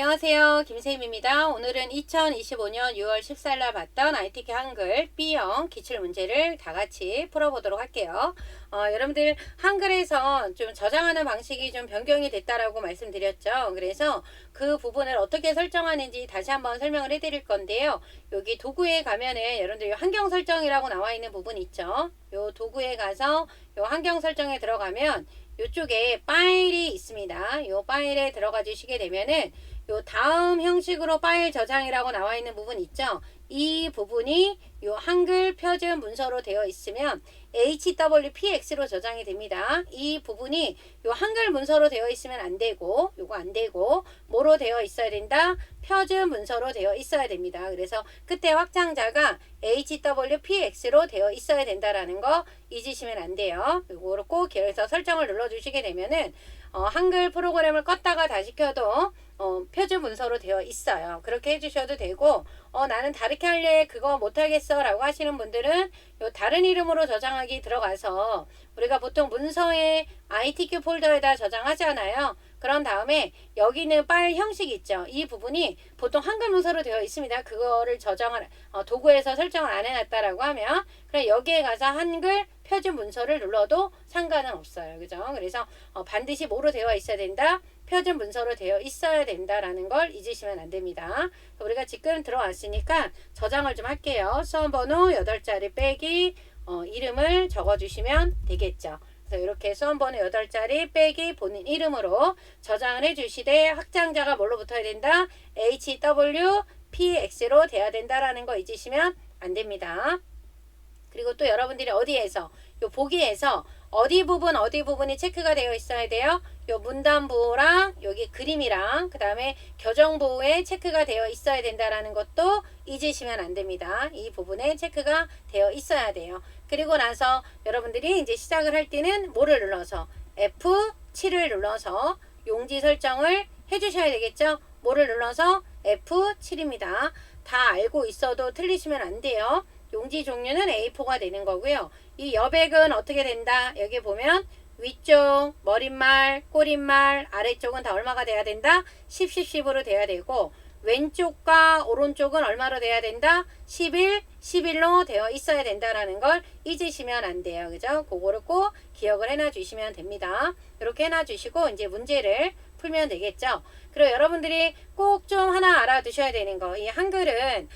안녕하세요. 김쌤입니다. 오늘은 2025년 6월 14일 날 봤던 ITK 한글 B형 기출문제를 다 같이 풀어보도록 할게요. 여러분들 한글에서 좀 저장하는 방식이 좀 변경이 됐다라고 말씀드렸죠. 그래서 그 부분을 어떻게 설정하는지 다시 한번 설명을 해드릴 건데요. 여기 도구에 가면은 여러분들 환경 설정이라고 나와 있는 부분 있죠. 요 도구에 가서 요 환경 설정에 들어가면 이쪽에 파일이 있습니다. 이 파일에 들어가 주시게 되면은 요 다음 형식으로 파일 저장이라고 나와 있는 부분 있죠. 이 부분이 요 한글 표준 문서로 되어 있으면 HWPX로 저장이 됩니다. 이 부분이 요 한글 문서로 되어 있으면 안 되고, 요거 안 되고, 뭐로 되어 있어야 된다? 표준 문서로 되어 있어야 됩니다. 그래서 그때 확장자가 HWPX로 되어 있어야 된다라는 거 잊으시면 안 돼요. 요거를 꼭 기억해서 설정을 눌러주시게 되면은 한글 프로그램을 껐다가 다시 켜도 표준 문서로 되어 있어요. 그렇게 해주셔도 되고, 나는 다르게 할래, 그거 못하겠어 라고 하시는 분들은 요 다른 이름으로 저장하기 들어가서 우리가 보통 문서에 ITQ 폴더에다 저장하잖아요. 그런 다음에 여기 있는 파일 형식 있죠. 이 부분이 보통 한글 문서로 되어 있습니다. 그거를 저장을 도구에서 설정을 안 해놨다라고 하면 그냥 여기에 가서 한글 표준 문서를 눌러도 상관은 없어요. 그죠? 그래서 반드시 뭐로 되어 있어야 된다? 표준 문서로 되어 있어야 된다라는 걸 잊으시면 안 됩니다. 우리가 지금 들어왔으니까 저장을 좀 할게요. 수험번호 8자리 빼기 이름을 적어주시면 되겠죠. 그래서 이렇게 수험번호 8자리 빼기 본인 이름으로 저장을 해주시되 확장자가 뭘로 붙어야 된다? HWPX로 돼야 된다라는 거 잊으시면 안 됩니다. 그리고 또 여러분들이 어디에서 요 보기에서 어디 부분이 체크가 되어 있어야 돼요. 요 문단부랑 여기 그림이랑 그 다음에 교정부에 체크가 되어 있어야 된다라는 것도 잊으시면 안 됩니다. 이 부분에 체크가 되어 있어야 돼요. 그리고 나서 여러분들이 이제 시작을 할 때는 뭐를 눌러서 F7을 눌러서 용지 설정을 해주셔야 되겠죠. 뭐를 눌러서 F7입니다. 다 알고 있어도 틀리시면 안 돼요. 용지 종류는 A4가 되는 거고요. 이 여백은 어떻게 된다? 여기 보면 위쪽, 머릿말, 꼬릿말, 아래쪽은 다 얼마가 돼야 된다? 10, 10, 10으로 돼야 되고 왼쪽과 오른쪽은 얼마로 돼야 된다? 11, 11로 되어 있어야 된다라는 걸 잊으시면 안 돼요. 그죠? 그거를 꼭 기억을 해놔 주시면 됩니다. 이렇게 해놔 주시고 이제 문제를 풀면 되겠죠. 그리고 여러분들이 꼭 좀 하나 알아두셔야 되는 거. 이 한글은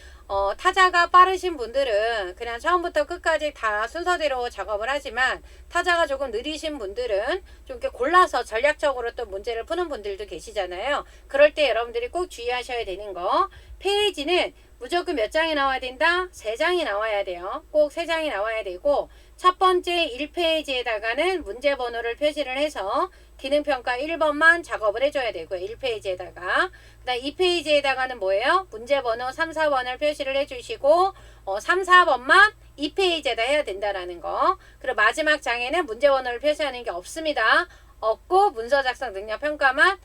타자가 빠르신 분들은 그냥 처음부터 끝까지 다 순서대로 작업을 하지만 타자가 조금 느리신 분들은 좀 이렇게 골라서 전략적으로 또 문제를 푸는 분들도 계시잖아요. 그럴 때 여러분들이 꼭 주의하셔야 되는 거. 페이지는 무조건 몇 장이 나와야 된다? 3장이 나와야 돼요. 꼭 3장이 나와야 되고 첫 번째 1페이지에다가는 문제 번호를 표시를 해서 기능평가 1번만 작업을 해줘야 되고요. 1페이지에다가 그 다음 2페이지에다가는 뭐예요? 문제 번호 3, 4번을 표시를 해주시고 3, 4번만 2페이지에다 해야 된다라는 거. 그리고 마지막 장에는 문제 번호를 표시하는 게 없습니다. 없고 문서 작성 능력 평가만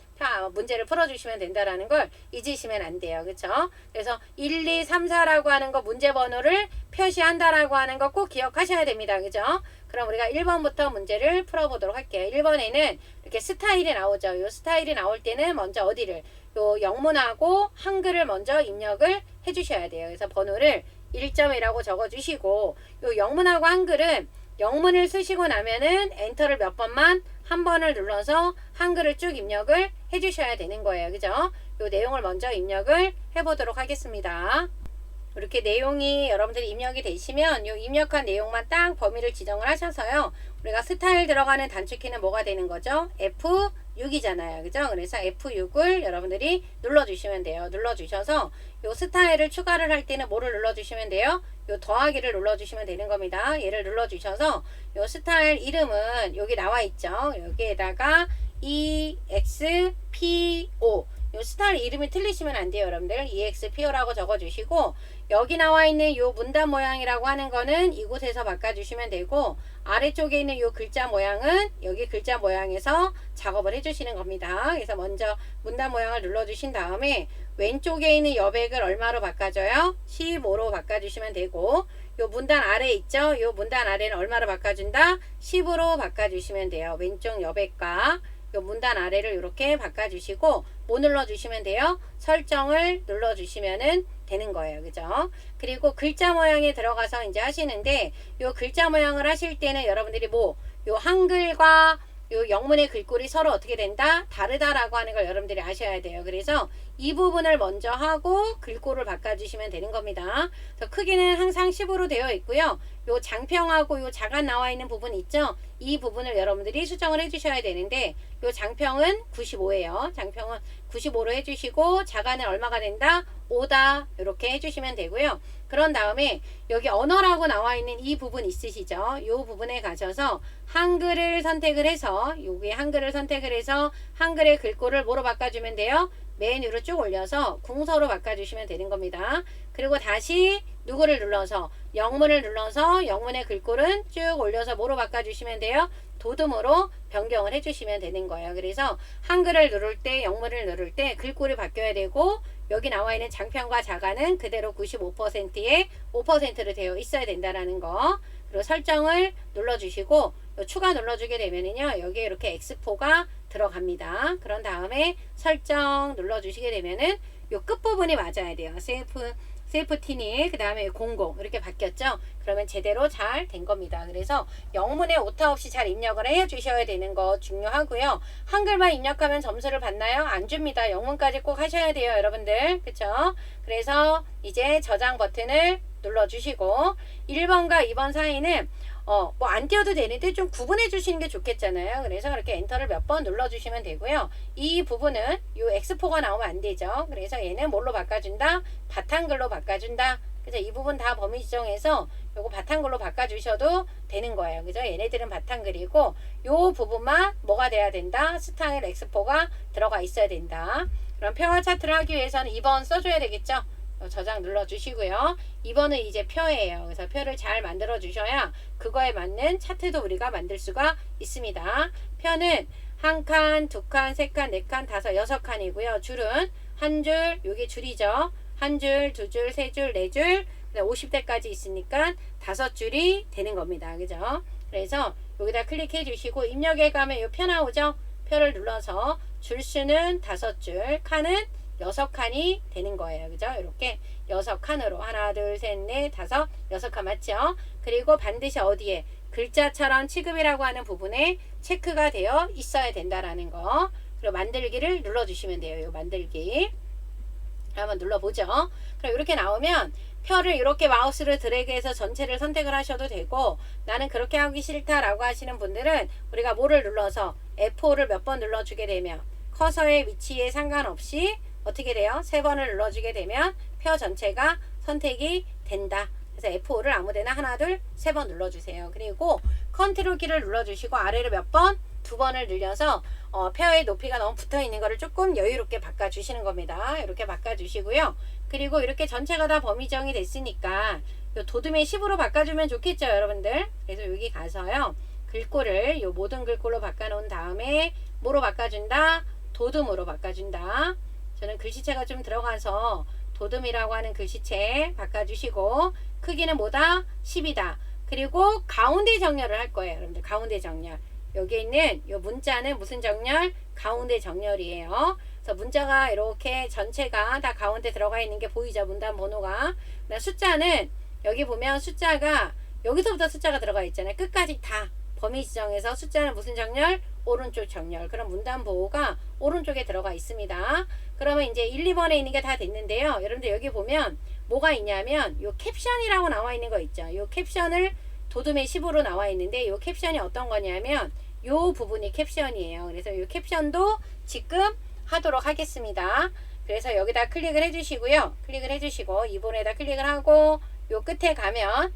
문제를 풀어주시면 된다라는 걸 잊으시면 안 돼요. 그쵸? 그래서 1, 2, 3, 4라고 하는 거 문제 번호를 표시한다라고 하는 거 꼭 기억하셔야 됩니다. 그죠? 그럼 우리가 1번부터 문제를 풀어보도록 할게요. 1번에는 이렇게 스타일이 나오죠. 이 스타일이 나올 때는 먼저 어디를 요 영문하고 한글을 먼저 입력을 해주셔야 돼요. 그래서 번호를 1.1이라고 적어주시고 요 영문하고 한글은 영문을 쓰시고 나면은 엔터를 몇 번만 한 번을 눌러서 한글을 쭉 입력을 해주셔야 되는 거예요. 그죠? 요 내용을 먼저 입력을 해보도록 하겠습니다. 이렇게 내용이 여러분들이 입력이 되시면 요 입력한 내용만 딱 범위를 지정을 하셔서요. 우리가 스타일 들어가는 단축키는 뭐가 되는 거죠? F6이잖아요. 그죠? 그래서 F6을 여러분들이 눌러주시면 돼요. 눌러주셔서 요 스타일을 추가를 할 때는 뭐를 눌러주시면 돼요? 요 더하기를 눌러주시면 되는 겁니다. 얘를 눌러주셔서 요 스타일 이름은 여기 나와 있죠. 여기에다가 EXPO 요 스타일 이름이 틀리시면 안 돼요. 여러분들 EXPO라고 적어주시고 여기 나와 있는 요 문단 모양이라고 하는 거는 이곳에서 바꿔주시면 되고 아래쪽에 있는 요 글자 모양은 여기 글자 모양에서 작업을 해주시는 겁니다. 그래서 먼저 문단 모양을 눌러주신 다음에 왼쪽에 있는 여백을 얼마로 바꿔줘요? 15로 바꿔주시면 되고 요 문단 아래 있죠? 요 문단 아래는 얼마로 바꿔준다? 10으로 바꿔주시면 돼요. 왼쪽 여백과 요 문단 아래를 이렇게 바꿔주시고 뭐 눌러주시면 돼요? 설정을 눌러주시면은 되는 거예요. 그죠? 그리고 글자 모양에 들어가서 이제 하시는데 요 글자 모양을 하실 때는 여러분들이 뭐 요 한글과 요 영문의 글꼴이 서로 어떻게 된다? 다르다라고 하는 걸 여러분들이 아셔야 돼요. 그래서 이 부분을 먼저 하고 글꼴을 바꿔주시면 되는 겁니다. 그래서 크기는 항상 10으로 되어 있고요. 요 장평하고 요 자간 나와 있는 부분 있죠? 이 부분을 여러분들이 수정을 해주셔야 되는데 요 장평은 95예요. 장평은 95로 해주시고 자간은 얼마가 된다? 5다. 이렇게 해주시면 되고요. 그런 다음에 여기 언어라고 나와 있는 이 부분 있으시죠? 이 부분에 가셔서 한글을 선택을 해서 여기 한글을 선택을 해서 한글의 글꼴을 뭐로 바꿔주면 돼요? 맨 위로 쭉 올려서 궁서로 바꿔주시면 되는 겁니다. 그리고 다시 누구를 눌러서 영문을 눌러서 영문의 글꼴은 쭉 올려서 뭐로 바꿔주시면 돼요? 도둠으로 변경을 해주시면 되는 거예요. 그래서 한글을 누를 때 영문을 누를 때 글꼴이 바뀌어야 되고 여기 나와 있는 장평과 자간은 그대로 95%에 5%로 되어 있어야 된다라는 거. 그리고 설정을 눌러주시고 추가 눌러주게 되면은요 여기에 이렇게 X4가 들어갑니다. 그런 다음에 설정 눌러주시게 되면은 요 끝부분이 맞아야 돼요. 세이프티니 그 다음에 00 이렇게 바뀌었죠. 그러면 제대로 잘 된 겁니다. 그래서 영문에 오타 없이 잘 입력을 해 주셔야 되는 거 중요하고요. 한글만 입력하면 점수를 받나요? 안 줍니다. 영문까지 꼭 하셔야 돼요, 여러분들. 그쵸? 그래서 이제 저장 버튼을 눌러주시고 1번과 2번 사이는 뭐 안 띄워도 되는데 좀 구분해 주시는 게 좋겠잖아요. 그래서 이렇게 엔터를 몇 번 눌러주시면 되고요. 이 부분은 요 X4가 나오면 안 되죠. 그래서 얘는 뭘로 바꿔준다? 바탕글로 바꿔준다. 그래서 이 부분 다 범위 지정해서 요거 바탕글로 바꿔주셔도 되는 거예요. 그죠? 얘네들은 바탕글이고 요 부분만 뭐가 돼야 된다? 스타일 X4가 들어가 있어야 된다. 그럼 표와 차트를 하기 위해서는 2번 써줘야 되겠죠? 저장 눌러주시고요. 2번은 이제 표예요. 그래서 표를 잘 만들어 주셔야 그거에 맞는 차트도 우리가 만들 수가 있습니다. 표는 한 칸, 두 칸, 세 칸, 네 칸, 다섯, 여섯 칸이고요. 줄은 한 줄, 요게 줄이죠. 한 줄, 두 줄, 세 줄, 네 줄, 50대까지 있으니까 5줄이 되는 겁니다. 그죠? 그래서 여기다 클릭해 주시고 입력에 가면 요 표 나오죠? 표를 눌러서 줄수는 5줄, 칸은 6칸이 되는 거예요. 그죠? 이렇게 6칸으로 하나, 둘, 셋, 넷, 다섯, 6칸 맞죠? 그리고 반드시 어디에 글자처럼 취급이라고 하는 부분에 체크가 되어 있어야 된다라는 거. 그리고 만들기를 눌러주시면 돼요. 요 만들기. 한번 눌러보죠. 그럼 이렇게 나오면 표를 이렇게 마우스로 드래그해서 전체를 선택을 하셔도 되고 나는 그렇게 하기 싫다라고 하시는 분들은 우리가 뭐를 눌러서 F5를 몇 번 눌러주게 되면 커서의 위치에 상관없이 어떻게 돼요? 3번을 눌러주게 되면 표 전체가 선택이 된다. 그래서 F5를 아무데나 하나, 둘, 3번 눌러주세요. 그리고 컨트롤 키를 눌러주시고 아래로 몇 번? 2번을 늘려서 표의 높이가 너무 붙어 있는 거를 조금 여유롭게 바꿔주시는 겁니다. 이렇게 바꿔주시고요. 그리고 이렇게 전체가 다 범위 정이 됐으니까 요 도둠의 10으로 바꿔주면 좋겠죠, 여러분들. 그래서 여기 가서요. 글꼴을 요 모든 글꼴로 바꿔놓은 다음에 뭐로 바꿔준다? 도둠으로 바꿔준다. 저는 글씨체가 좀 들어가서 도둠이라고 하는 글씨체 바꿔주시고 크기는 뭐다? 10이다. 그리고 가운데 정렬을 할 거예요. 여러분들 가운데 정렬. 여기 있는 이 문자는 무슨 정렬? 가운데 정렬이에요. 그래서 문자가 이렇게 전체가 다 가운데 들어가 있는 게 보이죠? 문단 번호가. 숫자는 여기 보면 숫자가 여기서부터 숫자가 들어가 있잖아요. 끝까지 다 범위 지정해서 숫자는 무슨 정렬? 오른쪽 정렬. 그럼 문단 보호가 오른쪽에 들어가 있습니다. 그러면 이제 1, 2번에 있는 게 다 됐는데요. 여러분들 여기 보면 뭐가 있냐면 요 캡션이라고 나와 있는 거 있죠. 요 캡션을 도둠의 10으로 나와 있는데 요 캡션이 어떤 거냐면 요 부분이 캡션이에요. 그래서 요 캡션도 지금 하도록 하겠습니다. 그래서 여기다 클릭을 해주시고요. 클릭을 해주시고 2번에다 클릭을 하고 요 끝에 가면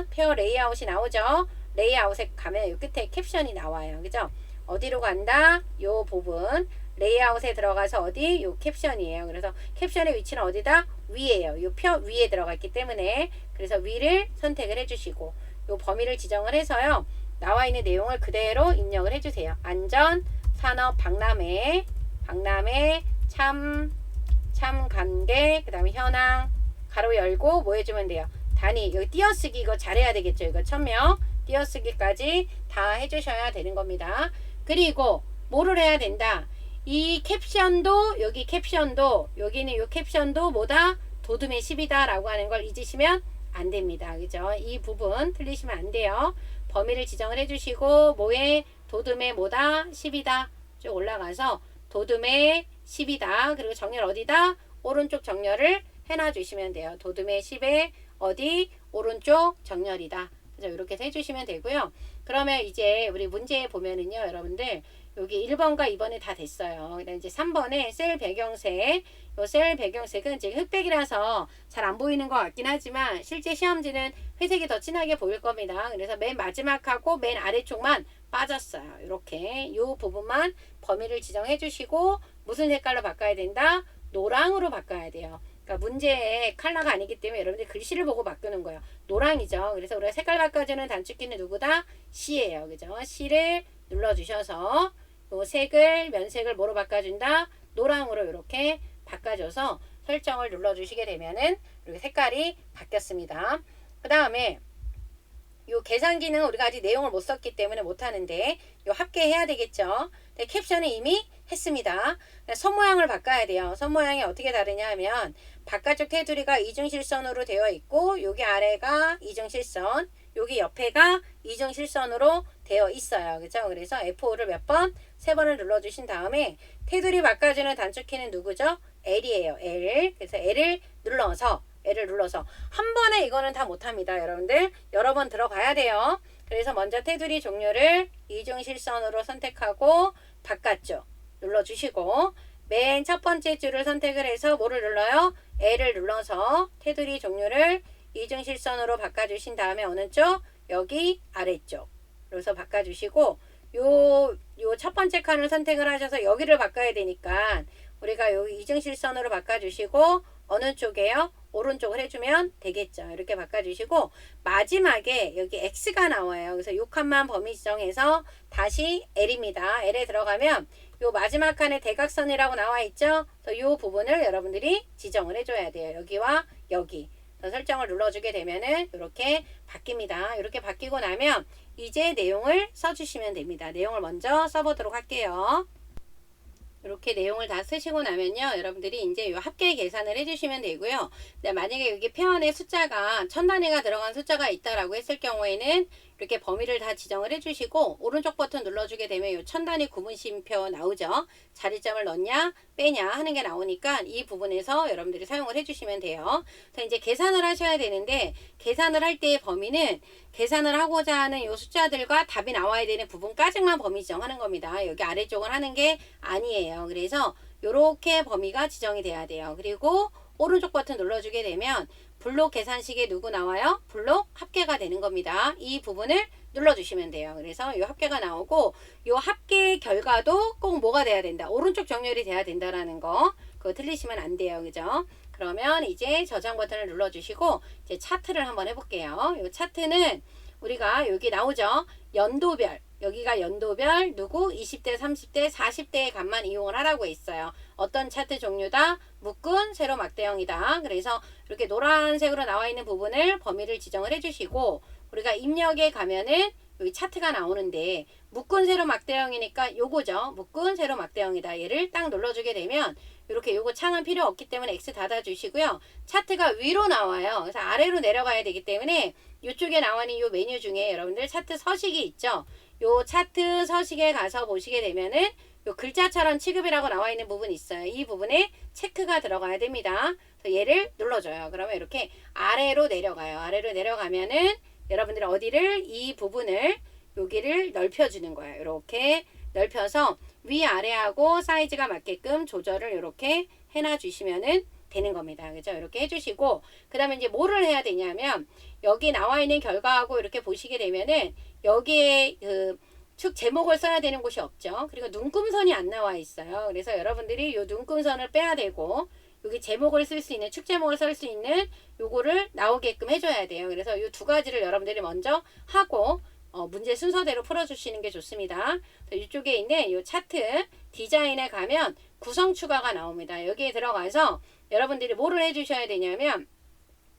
표 레이아웃이 나오죠. 레이아웃에 가면 요 끝에 캡션이 나와요. 그죠? 어디로 간다? 요 부분 레이아웃에 들어가서 어디? 요 캡션이에요. 그래서 캡션의 위치는 어디다? 위에요. 요 표 위에 들어가 있기 때문에 그래서 위를 선택을 해주시고 요 범위를 지정을 해서요. 나와 있는 내용을 그대로 입력을 해주세요. 안전, 산업, 박람회, 참관계, 그 다음에 현황, 가로 열고 뭐 해주면 돼요? 단위, 여기 띄어쓰기 이거 잘해야 되겠죠? 이거 1000명 띄어쓰기까지 다 해주셔야 되는 겁니다. 그리고 뭐를 해야 된다. 이 캡션도 여기 캡션도 여기는 이 캡션도 뭐다? 도둠의 10이다 라고 하는 걸 잊으시면 안 됩니다. 그죠? 이 부분 틀리시면 안 돼요. 범위를 지정을 해주시고 뭐에 도둠의 뭐다? 10이다. 쭉 올라가서 도둠의 10이다. 그리고 정렬 어디다? 오른쪽 정렬을 해놔 주시면 돼요. 도둠의 10에 어디? 오른쪽 정렬이다. 그래서 이렇게 해주시면 되고요. 그러면 이제 우리 문제에 보면은요, 여러분들 여기 1번과 2번이 다 됐어요. 그다음 이제 3번에 셀 배경색, 요 셀 배경색은 지금 흑백이라서 잘 안 보이는 것 같긴 하지만 실제 시험지는 회색이 더 진하게 보일 겁니다. 그래서 맨 마지막하고 맨 아래쪽만 빠졌어요. 이렇게 요 부분만 범위를 지정해 주시고 무슨 색깔로 바꿔야 된다? 노랑으로 바꿔야 돼요. 그러니까 문제의 컬러가 아니기 때문에 여러분들 글씨를 보고 바꾸는 거예요. 노랑이죠. 그래서 우리가 색깔 바꿔주는 단축키는 누구다? C예요. 그죠? C를 눌러주셔서 요 색을 면색을 뭐로 바꿔준다? 노랑으로 이렇게 바꿔줘서 설정을 눌러주시게 되면은 이렇게 색깔이 바뀌었습니다. 그 다음에 요 계산 기능은 우리가 아직 내용을 못 썼기 때문에 못하는데 요 합계해야 되겠죠. 근데 캡션은 이미 했습니다. 선 모양을 바꿔야 돼요. 선 모양이 어떻게 다르냐 하면 바깥쪽 테두리가 이중실선으로 되어 있고 여기 아래가 이중실선, 여기 옆에가 이중실선으로 되어 있어요. 그죠? 그래서 F5를 몇 번? 3번을 눌러주신 다음에 테두리 바꿔주는 단축키는 누구죠? L이에요. L. 그래서 L을 눌러서 한 번에 이거는 다 못합니다. 여러분들 여러 번 들어가야 돼요. 그래서 먼저 테두리 종류를 이중실선으로 선택하고 바깥쪽 눌러주시고 맨 첫 번째 줄을 선택을 해서 뭐를 눌러요? L을 눌러서 테두리 종류를 이중실선으로 바꿔주신 다음에 어느 쪽? 여기 아래쪽 그래서 바꿔주시고 요 첫 번째 칸을 선택을 하셔서 여기를 바꿔야 되니까 우리가 여기 이중실선으로 바꿔주시고 어느 쪽에요? 오른쪽을 해주면 되겠죠. 이렇게 바꿔주시고 마지막에 여기 X가 나와요. 그래서 이 칸만 범위 지정해서 다시 L입니다. L에 들어가면 요 마지막 칸에 대각선이라고 나와 있죠. 그래서 요 부분을 여러분들이 지정을 해줘야 돼요. 여기와 여기. 설정을 눌러주게 되면은 이렇게 바뀝니다. 이렇게 바뀌고 나면 이제 내용을 써주시면 됩니다. 내용을 먼저 써보도록 할게요. 이렇게 내용을 다 쓰시고 나면요. 여러분들이 이제 요 합계 계산을 해주시면 되고요. 만약에 여기 표현에 숫자가 천 단위가 들어간 숫자가 있다라고 했을 경우에는 이렇게 범위를 다 지정을 해주시고 오른쪽 버튼 눌러주게 되면 요 천 단위 구분심표 나오죠. 자리점을 넣냐 빼냐 하는 게 나오니까 이 부분에서 여러분들이 사용을 해주시면 돼요. 그래서 이제 계산을 하셔야 되는데 계산을 할 때의 범위는 계산을 하고자 하는 요 숫자들과 답이 나와야 되는 부분까지만 범위 지정하는 겁니다. 여기 아래쪽은 하는 게 아니에요. 그래서 요렇게 범위가 지정이 돼야 돼요. 그리고 오른쪽 버튼 눌러주게 되면 블록 계산식에 누구 나와요? 블록 합계가 되는 겁니다. 이 부분을 눌러주시면 돼요. 그래서 이 합계가 나오고 이 합계 결과도 꼭 뭐가 돼야 된다? 오른쪽 정렬이 돼야 된다라는 거. 그거 틀리시면 안 돼요. 그죠? 그러면 이제 저장 버튼을 눌러주시고 이제 차트를 한번 해볼게요. 이 차트는 우리가 여기 나오죠? 연도별. 여기가 연도별 누구 20대, 30대, 40대의 값만 이용을 하라고 했어요. 어떤 차트 종류다? 묶은 세로 막대형이다. 그래서 이렇게 노란색으로 나와 있는 부분을 범위를 지정을 해주시고 우리가 입력에 가면은 여기 차트가 나오는데 묶은 세로 막대형이니까 요거죠. 묶은 세로 막대형이다. 얘를 딱 눌러주게 되면 이렇게 요거 창은 필요 없기 때문에 X 닫아주시고요. 차트가 위로 나와요. 그래서 아래로 내려가야 되기 때문에 이쪽에 나와 있는 요 메뉴 중에 여러분들 차트 서식이 있죠. 요 차트 서식에 가서 보시게 되면은 요 글자처럼 취급이라고 나와 있는 부분이 있어요. 이 부분에 체크가 들어가야 됩니다. 그래서 얘를 눌러줘요. 그러면 이렇게 아래로 내려가요. 아래로 내려가면은 여러분들이 어디를 이 부분을 여기를 넓혀주는 거예요. 이렇게 넓혀서 위아래하고 사이즈가 맞게끔 조절을 이렇게 해놔 주시면은 되는 겁니다. 그죠? 이렇게 해주시고 그 다음에 이제 뭐를 해야 되냐면 여기 나와 있는 결과하고 이렇게 보시게 되면은 여기에 그 축 제목을 써야 되는 곳이 없죠. 그리고 눈금선이 안 나와 있어요. 그래서 여러분들이 이 눈금선을 빼야 되고 여기 제목을 쓸 수 있는 축 제목을 쓸 수 있는 요거를 나오게끔 해줘야 돼요. 그래서 이 두 가지를 여러분들이 먼저 하고 문제 순서대로 풀어주시는 게 좋습니다. 이쪽에 있는 이 차트 디자인에 가면 구성 추가가 나옵니다. 여기에 들어가서 여러분들이 뭐를 해주셔야 되냐면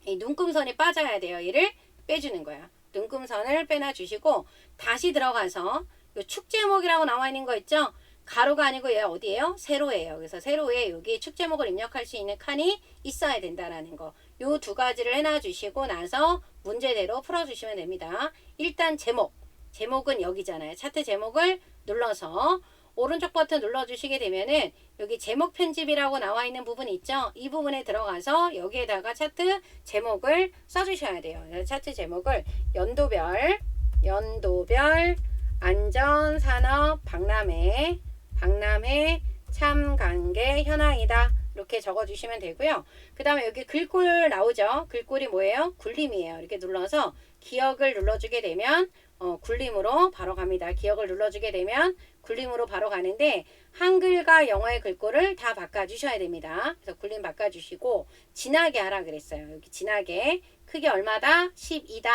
이 눈금선이 빠져야 돼요. 얘를 빼주는 거야. 눈금선을 빼놔 주시고 다시 들어가서 요 축 제목이라고 나와 있는 거 있죠? 가로가 아니고 얘 어디예요? 세로예요. 그래서 세로에 여기 축 제목을 입력할 수 있는 칸이 있어야 된다라는 거. 요 두 가지를 해놔 주시고 나서 문제대로 풀어주시면 됩니다. 일단 제목은 여기잖아요. 차트 제목을 눌러서 오른쪽 버튼 눌러주시게 되면은 여기 제목 편집이라고 나와 있는 부분 있죠? 이 부분에 들어가서 여기에다가 차트 제목을 써주셔야 돼요. 차트 제목을 연도별 안전산업 박람회 참관계 현황이다. 이렇게 적어주시면 되고요. 그 다음에 여기 글꼴 나오죠? 글꼴이 뭐예요? 굴림이에요. 이렇게 눌러서 기억을 눌러주게 되면 굴림으로 바로 갑니다. 기억을 눌러주게 되면 굴림으로 바로 가는데 한글과 영어의 글꼴을 다 바꿔주셔야 됩니다. 그래서 굴림 바꿔주시고 진하게 하라 그랬어요. 여기 진하게 크기 얼마다? 12다.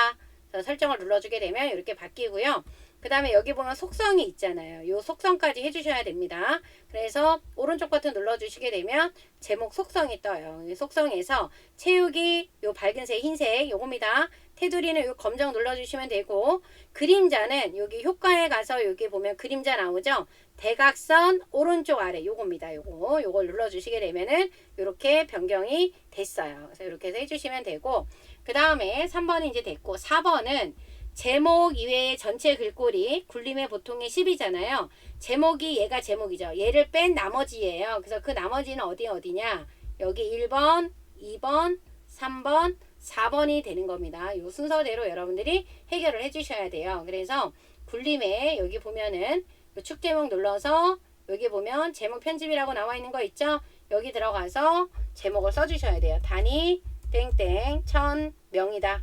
설정을 눌러주게 되면 이렇게 바뀌고요. 그 다음에 여기 보면 속성이 있잖아요. 이 속성까지 해주셔야 됩니다. 그래서 오른쪽 버튼 눌러주시게 되면 제목 속성이 떠요. 이 속성에서 채우기 요 밝은색 흰색 요겁니다. 테두리는 요 검정 눌러주시면 되고 그림자는 여기 효과에 가서 여기 보면 그림자 나오죠. 대각선 오른쪽 아래 요겁니다. 요걸 눌러주시게 되면은 이렇게 변경이 됐어요. 그래서 이렇게 해서 해주시면 되고 그 다음에 3번이 이제 됐고 4번은 제목 이외의 전체 글꼴이 굴림의 보통의 10이잖아요. 제목이 얘가 제목이죠. 얘를 뺀 나머지예요. 그래서 그 나머지는 어디냐? 여기 1번, 2번, 3번, 4번이 되는 겁니다. 이 순서대로 여러분들이 해결을 해주셔야 돼요. 그래서 굴림에 여기 보면은 축 제목 눌러서 여기 보면 제목 편집이라고 나와 있는 거 있죠? 여기 들어가서 제목을 써주셔야 돼요. 단위 땡땡 1000명이다.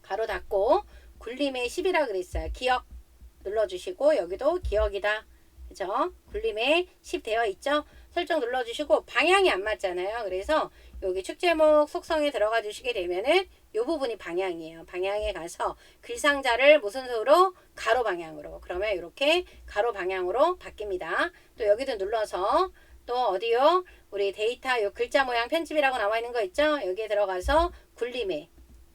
가로 닫고 굴림에 10이라 그랬어요. 기억 눌러주시고 여기도 기억이다. 그죠? 굴림에 10 되어 있죠? 설정 눌러주시고 방향이 안 맞잖아요. 그래서 여기 축제목 속성에 들어가 주시게 되면은 이 부분이 방향이에요. 방향에 가서 글상자를 무슨 수로? 가로 방향으로. 그러면 이렇게 가로 방향으로 바뀝니다. 또 여기도 눌러서 또 어디요? 우리 데이터 요 글자 모양 편집이라고 나와 있는 거 있죠? 여기에 들어가서 굴림에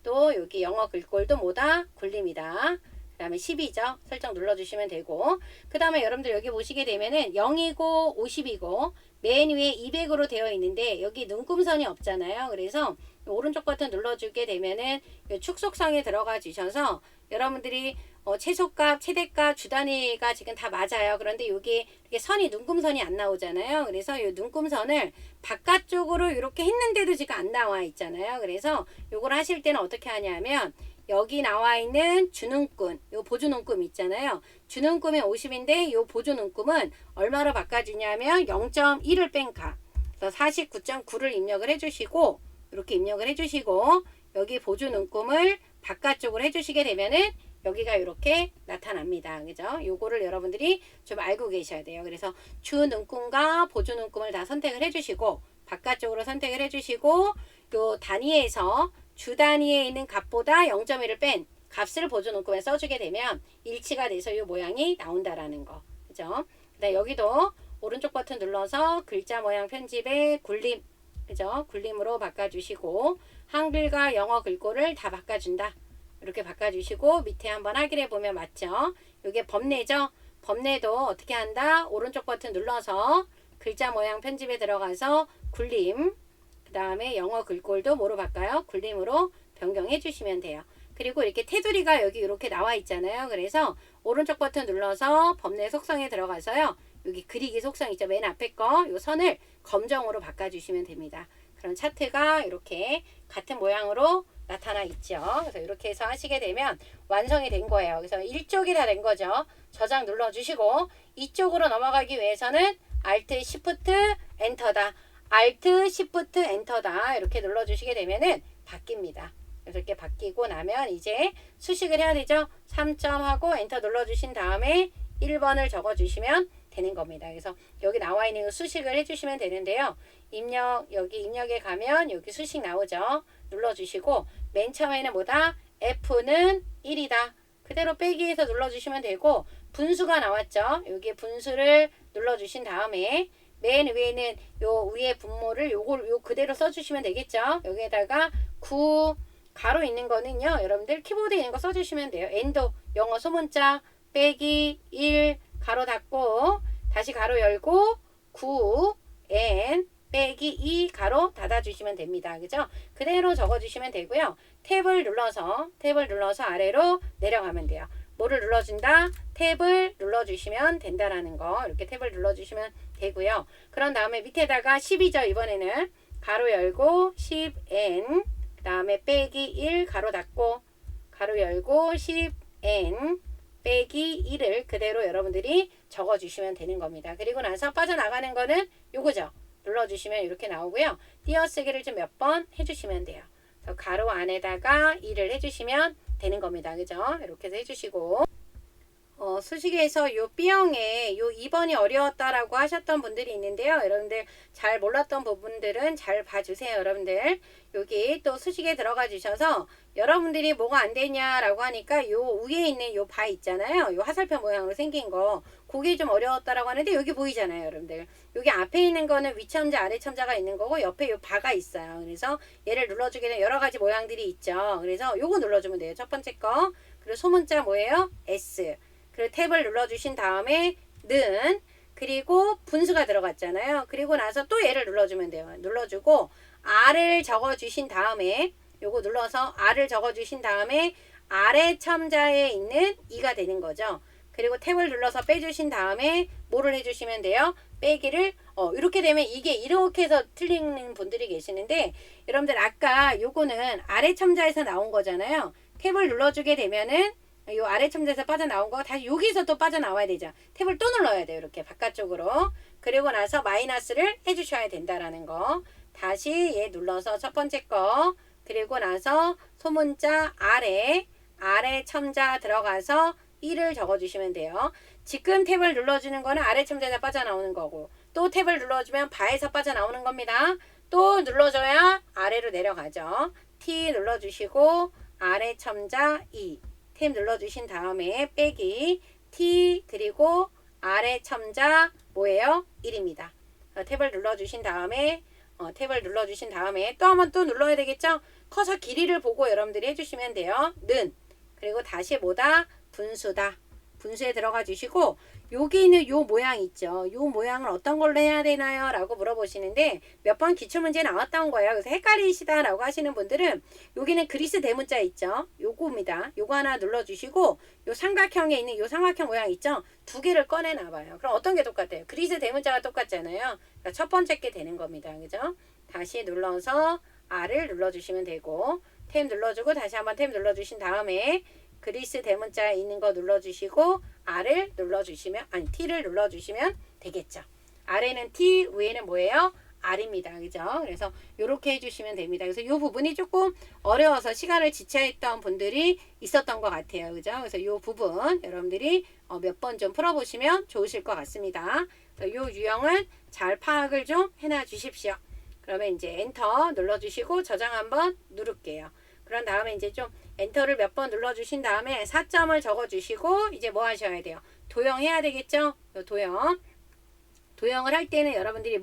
또 여기 영어 글꼴도 뭐다? 굴림이다. 그 다음에 10이죠. 설정 눌러주시면 되고 그 다음에 여러분들 여기 보시게 되면은 0이고 50이고 맨 위에 200으로 되어 있는데 여기 눈금선이 없잖아요. 그래서 오른쪽 버튼 눌러주게 되면은 축 속성에 들어가 주셔서 여러분들이 최소값, 최대값, 주단위가 지금 다 맞아요. 그런데 여기 이렇게 선이 눈금선이 안 나오잖아요. 그래서 이 눈금선을 바깥쪽으로 이렇게 했는데도 지금 안 나와 있잖아요. 그래서 요걸 하실 때는 어떻게 하냐면 여기 나와 있는 주눈금, 요 보조눈금 있잖아요. 주눈금이 50인데 요 보조눈금은 얼마로 바꿔주냐면 0.1을 뺀 값. 그래서 49.9를 입력을 해주시고 이렇게 입력을 해주시고 여기 보조눈금을 바깥쪽으로 해주시게 되면은 여기가 이렇게 나타납니다. 그죠? 요거를 여러분들이 좀 알고 계셔야 돼요. 그래서 주눈금과 보조눈금을 다 선택을 해주시고 바깥쪽으로 선택을 해주시고 요 단위에서 주 단위에 있는 값보다 0.1을 뺀 값을 보조눈금에 써주게 되면 일치가 돼서 이 모양이 나온다라는 거. 그죠? 그다음 여기도 오른쪽 버튼 눌러서 글자 모양 편집에 굴림, 그죠? 굴림으로 바꿔주시고 한글과 영어 글꼴을 다 바꿔준다. 이렇게 바꿔주시고 밑에 한번 확인해 보면 맞죠? 이게 범례죠? 범례도 어떻게 한다? 오른쪽 버튼 눌러서 글자 모양 편집에 들어가서 굴림, 그 다음에 영어 글꼴도 뭐로 바꿔요? 굴림으로 변경해 주시면 돼요. 그리고 이렇게 테두리가 여기 이렇게 나와 있잖아요. 그래서 오른쪽 버튼 눌러서 범례 속성에 들어가서요. 여기 그리기 속성 있죠? 맨 앞에 거, 요 선을 검정으로 바꿔주시면 됩니다. 그런 차트가 이렇게 같은 모양으로 나타나 있죠. 그래서 이렇게 해서 하시게 되면 완성이 된 거예요. 그래서 1쪽이 다 된 거죠. 저장 눌러주시고 이쪽으로 넘어가기 위해서는 Alt Shift 엔터다. Alt Shift 엔터다. 이렇게 눌러주시게 되면은 바뀝니다. 그래서 이렇게 바뀌고 나면 이제 수식을 해야 되죠. 3점 하고 엔터 눌러주신 다음에 1번을 적어주시면 되는 겁니다. 그래서 여기 나와 있는 수식을 해주시면 되는데요. 여기 입력에 가면 여기 수식 나오죠. 눌러주시고 맨 처음에는 뭐다? F는 1이다. 그대로 빼기해서 눌러주시면 되고 분수가 나왔죠. 여기 분수를 눌러주신 다음에 맨 위에는 요 위에 분모를 요 그대로 써주시면 되겠죠. 여기에다가 9 가로 있는 거는요. 여러분들 키보드에 있는 거 써주시면 돼요. 엔도 영어 소문자 빼기 1 가로 닫고 다시 가로 열고 9 n 빼기 2 가로 닫아주시면 됩니다. 그죠? 그대로 적어주시면 되고요. 탭을 눌러서 아래로 내려가면 돼요. 뭐를 눌러준다? 탭을 눌러주시면 된다라는 거. 이렇게 탭을 눌러주시면 되고요. 그런 다음에 밑에다가 10이죠. 이번에는 가로 열고 10n 그 다음에 빼기 1 가로 닫고 가로 열고 10n 빼기 1을 그대로 여러분들이 적어주시면 되는 겁니다. 그리고 나서 빠져나가는 거는 요거죠. 눌러주시면 이렇게 나오고요. 띄어쓰기를 좀 몇 번 해주시면 돼요. 그래서 가로 안에다가 2를 해주시면 되는 겁니다. 그죠? 이렇게 해서 해주시고 수식에서 요 B형에 요 2번이 어려웠다라고 하셨던 분들이 있는데요. 여러분들 잘 몰랐던 부분들은 잘 봐주세요. 여러분들 여기 또 수식에 들어가 주셔서 여러분들이 뭐가 안 되냐라고 하니까 요 위에 있는 요 바 있잖아요. 요 화살표 모양으로 생긴 거 그게 좀 어려웠다라고 하는데 여기 보이잖아요. 여러분들 여기 앞에 있는 거는 위첨자 아래첨자가 있는 거고 옆에 요 바가 있어요. 그래서 얘를 눌러주게 되면 여러 가지 모양들이 있죠. 그래서 요거 눌러주면 돼요. 첫 번째 거. 그리고 소문자 뭐예요? S. 그리고 탭을 눌러주신 다음에 는 그리고 분수가 들어갔잖아요. 그리고 나서 또 얘를 눌러주면 돼요. 눌러주고 R을 적어주신 다음에 요거 눌러서 R을 적어주신 다음에 아래 첨자에 있는 2가 되는 거죠. 그리고 탭을 눌러서 빼주신 다음에 뭐를 해주시면 돼요? 빼기를 이렇게 되면 이게 이렇게 해서 틀리는 분들이 계시는데 여러분들 아까 요거는 아래 첨자에서 나온 거잖아요. 탭을 눌러주게 되면은 이 아래 첨자에서 빠져나온 거 다시 여기서 또 빠져나와야 되죠. 탭을 또 눌러야 돼요. 이렇게 바깥쪽으로. 그리고 나서 마이너스를 해주셔야 된다라는 거. 다시 얘 눌러서 첫 번째 거. 그리고 나서 소문자 아래 첨자 들어가서 1을 적어주시면 돼요. 지금 탭을 눌러주는 거는 아래 첨자에서 빠져나오는 거고 또 탭을 눌러주면 바에서 빠져나오는 겁니다. 또 눌러줘야 아래로 내려가죠. T 눌러주시고 아래 첨자 2 탭 눌러주신 다음에 빼기 T 그리고 아래 첨자 뭐예요? 1입니다. 탭을 눌러주신 다음에 또 한번 또 눌러야 되겠죠? 커서 길이를 보고 여러분들이 해주시면 돼요. 는 그리고 다시 뭐다? 분수다. 분수에 들어가 주시고 여기 있는 요 모양 있죠. 요 모양을 어떤 걸로 해야 되나요? 라고 물어보시는데 몇 번 기출문제 나왔던 거예요. 그래서 헷갈리시다 라고 하시는 분들은 여기는 그리스 대문자 있죠. 요거입니다. 요거 하나 눌러주시고 요 삼각형에 있는 요 삼각형 모양 있죠. 두 개를 꺼내놔봐요. 그럼 어떤 게 똑같아요? 그리스 대문자가 똑같잖아요. 그러니까 첫 번째 게 되는 겁니다. 그죠? 다시 눌러서 R을 눌러주시면 되고 탭 눌러주고 다시 한번 탭 눌러주신 다음에 그리스 대문자에 있는 거 눌러주시고 R을 눌러주시면 T를 눌러주시면 되겠죠. 아래는 T, 위에는 뭐예요? R입니다. 그죠? 그래서 이렇게 해주시면 됩니다. 그래서 이 부분이 조금 어려워서 시간을 지체했던 분들이 있었던 것 같아요. 그죠? 그래서 이 부분 여러분들이 몇 번 좀 풀어보시면 좋으실 것 같습니다. 이 유형은 잘 파악을 좀 해놔 주십시오. 그러면 이제 엔터 눌러주시고 저장 한번 누를게요. 그런 다음에 이제 좀 엔터를 몇 번 눌러주신 다음에 4점을 적어주시고 이제 뭐 하셔야 돼요? 도형해야 되겠죠? 도형을 할 때는 여러분들이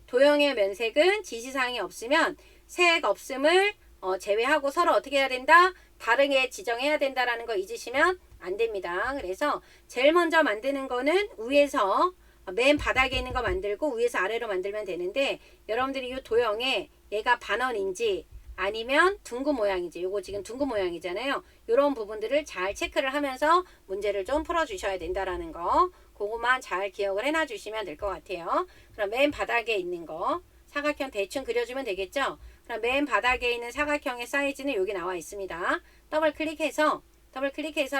도형의 면색은 지시사항이 없으면 색 없음을 제외하고 서로 어떻게 해야 된다? 다르게 지정해야 된다라는 거 잊으시면 안 됩니다. 그래서 제일 먼저 만드는 거는 위에서 맨 바닥에 있는 거 만들고 위에서 아래로 만들면 되는데 여러분들이 이 도형에 얘가 반원인지 아니면 둥근 모양이지 요거 지금 둥근 모양이잖아요. 이런 부분들을 잘 체크를 하면서 문제를 좀 풀어주셔야 된다라는 거 그것만 잘 기억을 해놔 주시면 될 것 같아요. 그럼 맨 바닥에 있는 거 사각형 대충 그려주면 되겠죠. 그럼 맨 바닥에 있는 사각형의 사이즈는 여기 나와 있습니다. 더블 클릭해서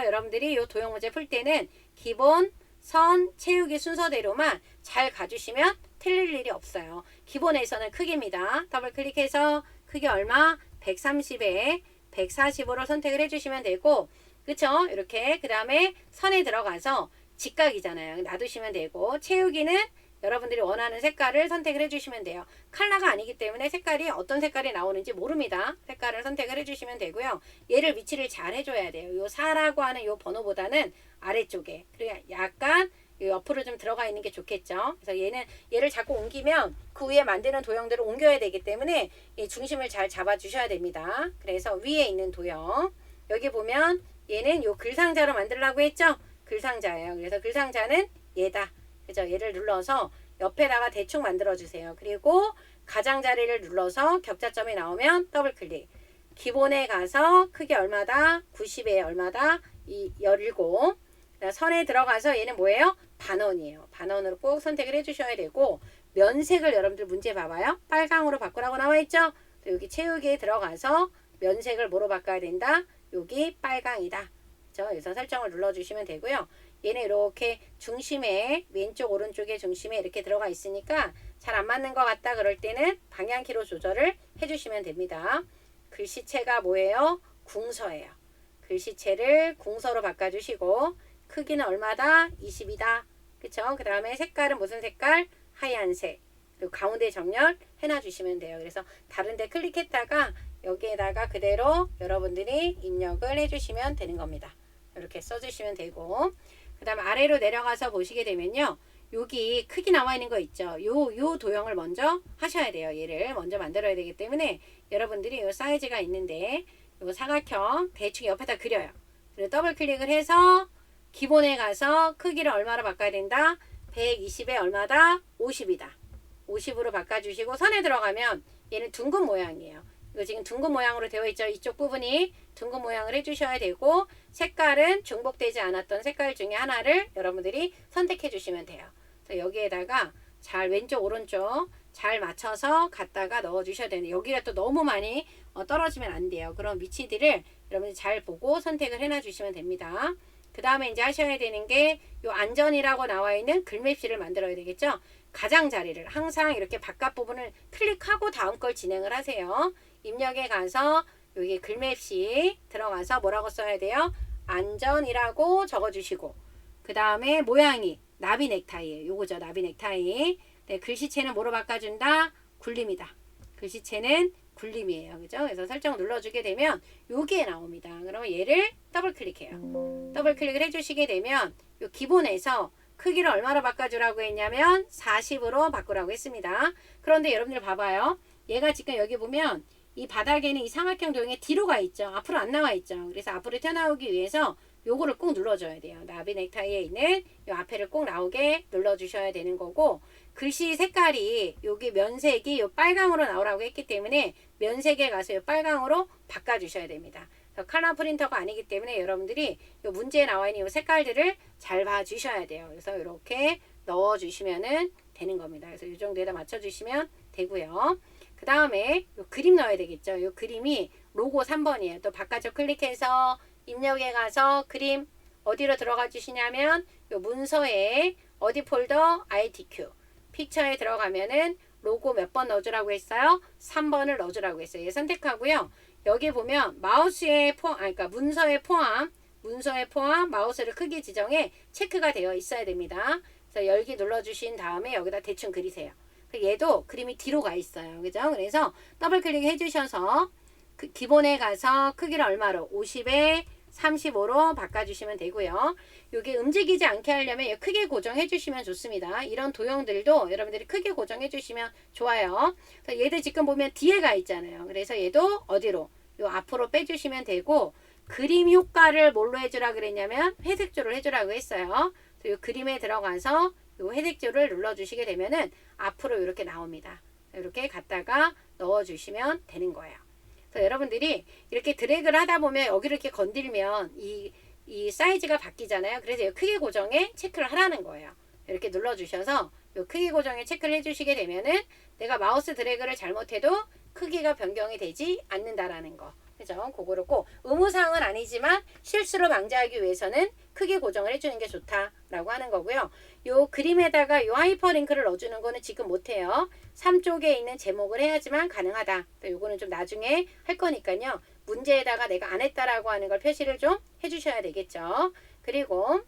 여러분들이 이 도형 문제 풀 때는 기본 선 채우기 순서대로만 잘 가주시면 틀릴 일이 없어요. 기본에서는 크기입니다. 더블 클릭해서 크기 얼마? 130에 140으로 선택을 해주시면 되고 그쵸? 이렇게 그 다음에 선에 들어가서 직각이잖아요. 놔두시면 되고 채우기는 여러분들이 원하는 색깔을 선택을 해주시면 돼요. 컬러가 아니기 때문에 색깔이 어떤 색깔이 나오는지 모릅니다. 색깔을 선택을 해주시면 되고요. 얘를 위치를 잘 해줘야 돼요. 요 4라고 하는 요 번호보다는 아래쪽에 그리고 약간 옆으로 좀 들어가 있는 게 좋겠죠. 그래서 얘를 자꾸 옮기면 그 위에 만드는 도형들을 옮겨야 되기 때문에 이 중심을 잘 잡아 주셔야 됩니다. 그래서 위에 있는 도형 여기 보면 얘는 요 글상자로 만들려고 했죠. 글상자예요. 그래서 글상자는 얘다. 그죠? 얘를 눌러서 옆에다가 대충 만들어 주세요. 그리고 가장자리를 눌러서 격자점이 나오면 더블 클릭. 기본에 가서 크기 얼마다? 90에 얼마다? 17. 선에 들어가서 얘는 뭐예요? 반원이에요. 반원으로 꼭 선택을 해주셔야 되고, 면색을 여러분들 문제 봐봐요. 빨강으로 바꾸라고 나와있죠? 여기 채우기에 들어가서 면색을 뭐로 바꿔야 된다? 여기 빨강이다. 그렇죠? 그래서 설정을 눌러주시면 되고요. 얘는 이렇게 중심에, 왼쪽 오른쪽에 중심에 이렇게 들어가 있으니까 잘 안 맞는 것 같다 그럴 때는 방향키로 조절을 해주시면 됩니다. 글씨체가 뭐예요? 궁서예요. 글씨체를 궁서로 바꿔주시고, 크기는 얼마다? 20이다. 그쵸? 그 다음에 색깔은 무슨 색깔? 하얀색. 그리고 가운데 정렬 해놔주시면 돼요. 그래서 다른데 클릭했다가 여기에다가 그대로 여러분들이 입력을 해주시면 되는 겁니다. 이렇게 써주시면 되고, 그 다음 아래로 내려가서 보시게 되면요. 여기 크기 나와 있는 거 있죠. 요 도형을 먼저 하셔야 돼요. 얘를 먼저 만들어야 되기 때문에 여러분들이 요 사이즈가 있는데 요 사각형 대충 옆에다 그려요. 그리고 더블 클릭을 해서 기본에 가서 크기를 얼마로 바꿔야 된다? 120에 얼마다? 50이다. 50으로 바꿔주시고 선에 들어가면 얘는 둥근 모양이에요. 이거 지금 둥근 모양으로 되어 있죠. 이쪽 부분이 둥근 모양을 해주셔야 되고, 색깔은 중복되지 않았던 색깔 중에 하나를 여러분들이 선택해 주시면 돼요. 그래서 여기에다가 잘 왼쪽 오른쪽 잘 맞춰서 갖다가 넣어 주셔야 되는데, 여기가 또 너무 많이 떨어지면 안 돼요. 그런 위치들을 여러분들이 잘 보고 선택을 해놔 주시면 됩니다. 그 다음에 이제 하셔야 되는 게 요 안전이라고 나와 있는 글맵시를 만들어야 되겠죠. 가장자리를 항상 이렇게 바깥 부분을 클릭하고 다음 걸 진행을 하세요. 입력에 가서 여기 글맵시 들어가서 뭐라고 써야 돼요? 안전이라고 적어주시고, 그 다음에 모양이 나비 넥타이예요. 요거죠. 나비 넥타이. 네, 글씨체는 뭐로 바꿔준다? 굴림이다. 글씨체는 굴림이에요. 그죠? 그래서 설정 눌러주게 되면 여기에 나옵니다. 그러면 얘를 더블 클릭해요. 더블 클릭을 해주시게 되면 요 기본에서 크기를 얼마로 바꿔주라고 했냐면 40으로 바꾸라고 했습니다. 그런데 여러분들 봐봐요. 얘가 지금 여기 보면 이 바닥에는 이 삼각형 도형에 뒤로 가 있죠. 앞으로 안 나와 있죠. 그래서 앞으로 튀어나오기 위해서 요거를 꼭 눌러줘야 돼요. 나비 넥타이에 있는 요 앞에를 꼭 나오게 눌러주셔야 되는 거고, 글씨 색깔이 여기 면색이 요 빨강으로 나오라고 했기 때문에 면색에 가서 요 빨강으로 바꿔주셔야 됩니다. 컬러 프린터가 아니기 때문에 여러분들이 요 문제에 나와 있는 요 색깔들을 잘 봐주셔야 돼요. 그래서 이렇게 넣어주시면은 되는 겁니다. 그래서 이 정도에다 맞춰주시면 되고요. 그 다음에 요 그림 넣어야 되겠죠. 요 그림이 로고 3번이에요. 또 바깥쪽 클릭해서 입력에 가서 그림 어디로 들어가 주시냐면 요 문서에 어디 폴더 ITQ 픽처에 들어가면은 로고 몇 번 넣어주라고 했어요? 3번을 넣어주라고 했어요. 얘 선택하고요. 여기 보면 마우스에 포함, 그러니까 문서에 포함 마우스를 크기 지정에 체크가 되어 있어야 됩니다. 그래서 열기 눌러주신 다음에 여기다 대충 그리세요. 얘도 그림이 뒤로 가 있어요. 그죠? 그래서 더블 클릭 해주셔서 기본에 가서 크기를 얼마로? 50에 35로 바꿔주시면 되고요. 여기 움직이지 않게 하려면 크게 고정해 주시면 좋습니다. 이런 도형들도 여러분들이 크게 고정해 주시면 좋아요. 그래서 얘들 지금 보면 뒤에 가 있잖아요. 그래서 얘도 어디로? 요 앞으로 빼주시면 되고, 그림 효과를 뭘로 해주라 그랬냐면 회색조를 해주라고 했어요. 요 그림에 들어가서 요 회색조를 눌러주시게 되면은 앞으로 이렇게 나옵니다. 이렇게 갖다가 넣어주시면 되는 거예요. 그래서 여러분들이 이렇게 드래그를 하다 보면 여기를 이렇게 건들면 이 사이즈가 바뀌잖아요. 그래서 이 크기 고정에 체크를 하라는 거예요. 이렇게 눌러주셔서 이 크기 고정에 체크를 해주시게 되면은 내가 마우스 드래그를 잘못해도 크기가 변경이 되지 않는다라는 거. 그죠? 그거를 꼭 의무사항은 아니지만 실수를 방지하기 위해서는 크기 고정을 해주는 게 좋다라고 하는 거고요. 요 그림에다가 요 하이퍼링크를 넣어주는 거는 지금 못해요. 3쪽에 있는 제목을 해야지만 가능하다. 요거는 좀 나중에 할 거니까요. 문제에다가 내가 안 했다라고 하는 걸 표시를 좀 해주셔야 되겠죠. 그리고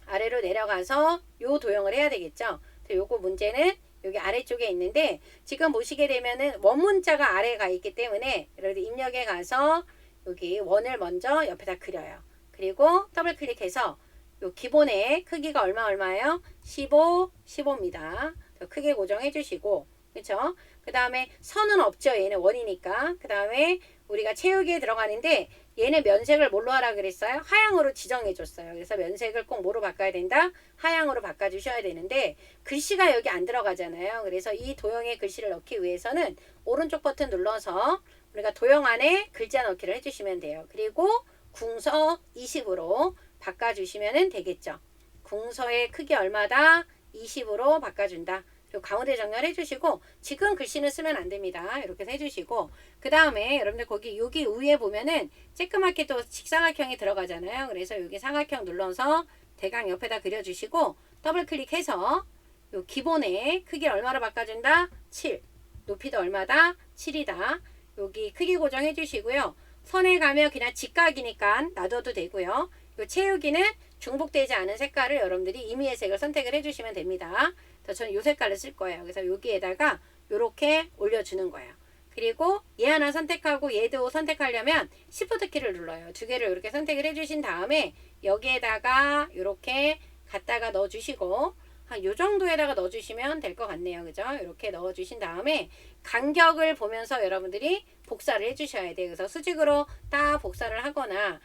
아래로 내려가서 요 도형을 해야 되겠죠. 요거 문제는 여기 아래쪽에 있는데 지금 보시게 되면은 원문자가 아래에 가 있기 때문에 여러분들 입력에 가서 여기 원을 먼저 옆에다 그려요. 그리고 더블 클릭해서 요 기본의 크기가 얼마예요? 15, 15입니다. 크게 고정해 주시고, 그쵸? 그 다음에 선은 없죠. 얘는 원이니까. 그 다음에 우리가 채우기에 들어가는데 얘네 면색을 뭘로 하라 그랬어요? 하향으로 지정해 줬어요. 그래서 면색을 꼭 뭐로 바꿔야 된다? 하향으로 바꿔주셔야 되는데 글씨가 여기 안 들어가잖아요. 그래서 이 도형에 글씨를 넣기 위해서는 오른쪽 버튼 눌러서 우리가 도형 안에 글자 넣기를 해주시면 돼요. 그리고 궁서 20으로 바꿔주시면 되겠죠. 궁서의 크기 얼마다? 20으로 바꿔준다. 그리고 가운데 정렬해 주시고 지금 글씨는 쓰면 안 됩니다. 이렇게 해주시고 그 다음에 여러분들 거기 여기 위에 보면은 쬐끄맣게 또 직사각형이 들어가잖아요. 그래서 여기 삼각형 눌러서 대강 옆에다 그려주시고 더블 클릭해서 요 기본의 크기 얼마로 바꿔준다? 7. 높이도 얼마다? 7이다. 여기 크기 고정해 주시고요. 선에 가면 그냥 직각이니까 놔둬도 되고요. 요 채우기는 중복되지 않은 색깔을 여러분들이 임의의 색을 선택을 해주시면 됩니다. 저는 이 색깔을 쓸 거예요. 그래서 여기에다가 이렇게 올려주는 거예요. 그리고 얘 하나 선택하고 얘도 선택하려면 Shift 키를 눌러요. 두 개를 이렇게 선택을 해주신 다음에 여기에다가 이렇게 갖다가 넣어주시고 한 요 정도에다가 넣어주시면 될 것 같네요. 그죠? 이렇게 넣어주신 다음에 간격을 보면서 여러분들이 복사를 해주셔야 돼요. 그래서 수직으로 딱 복사를 하거나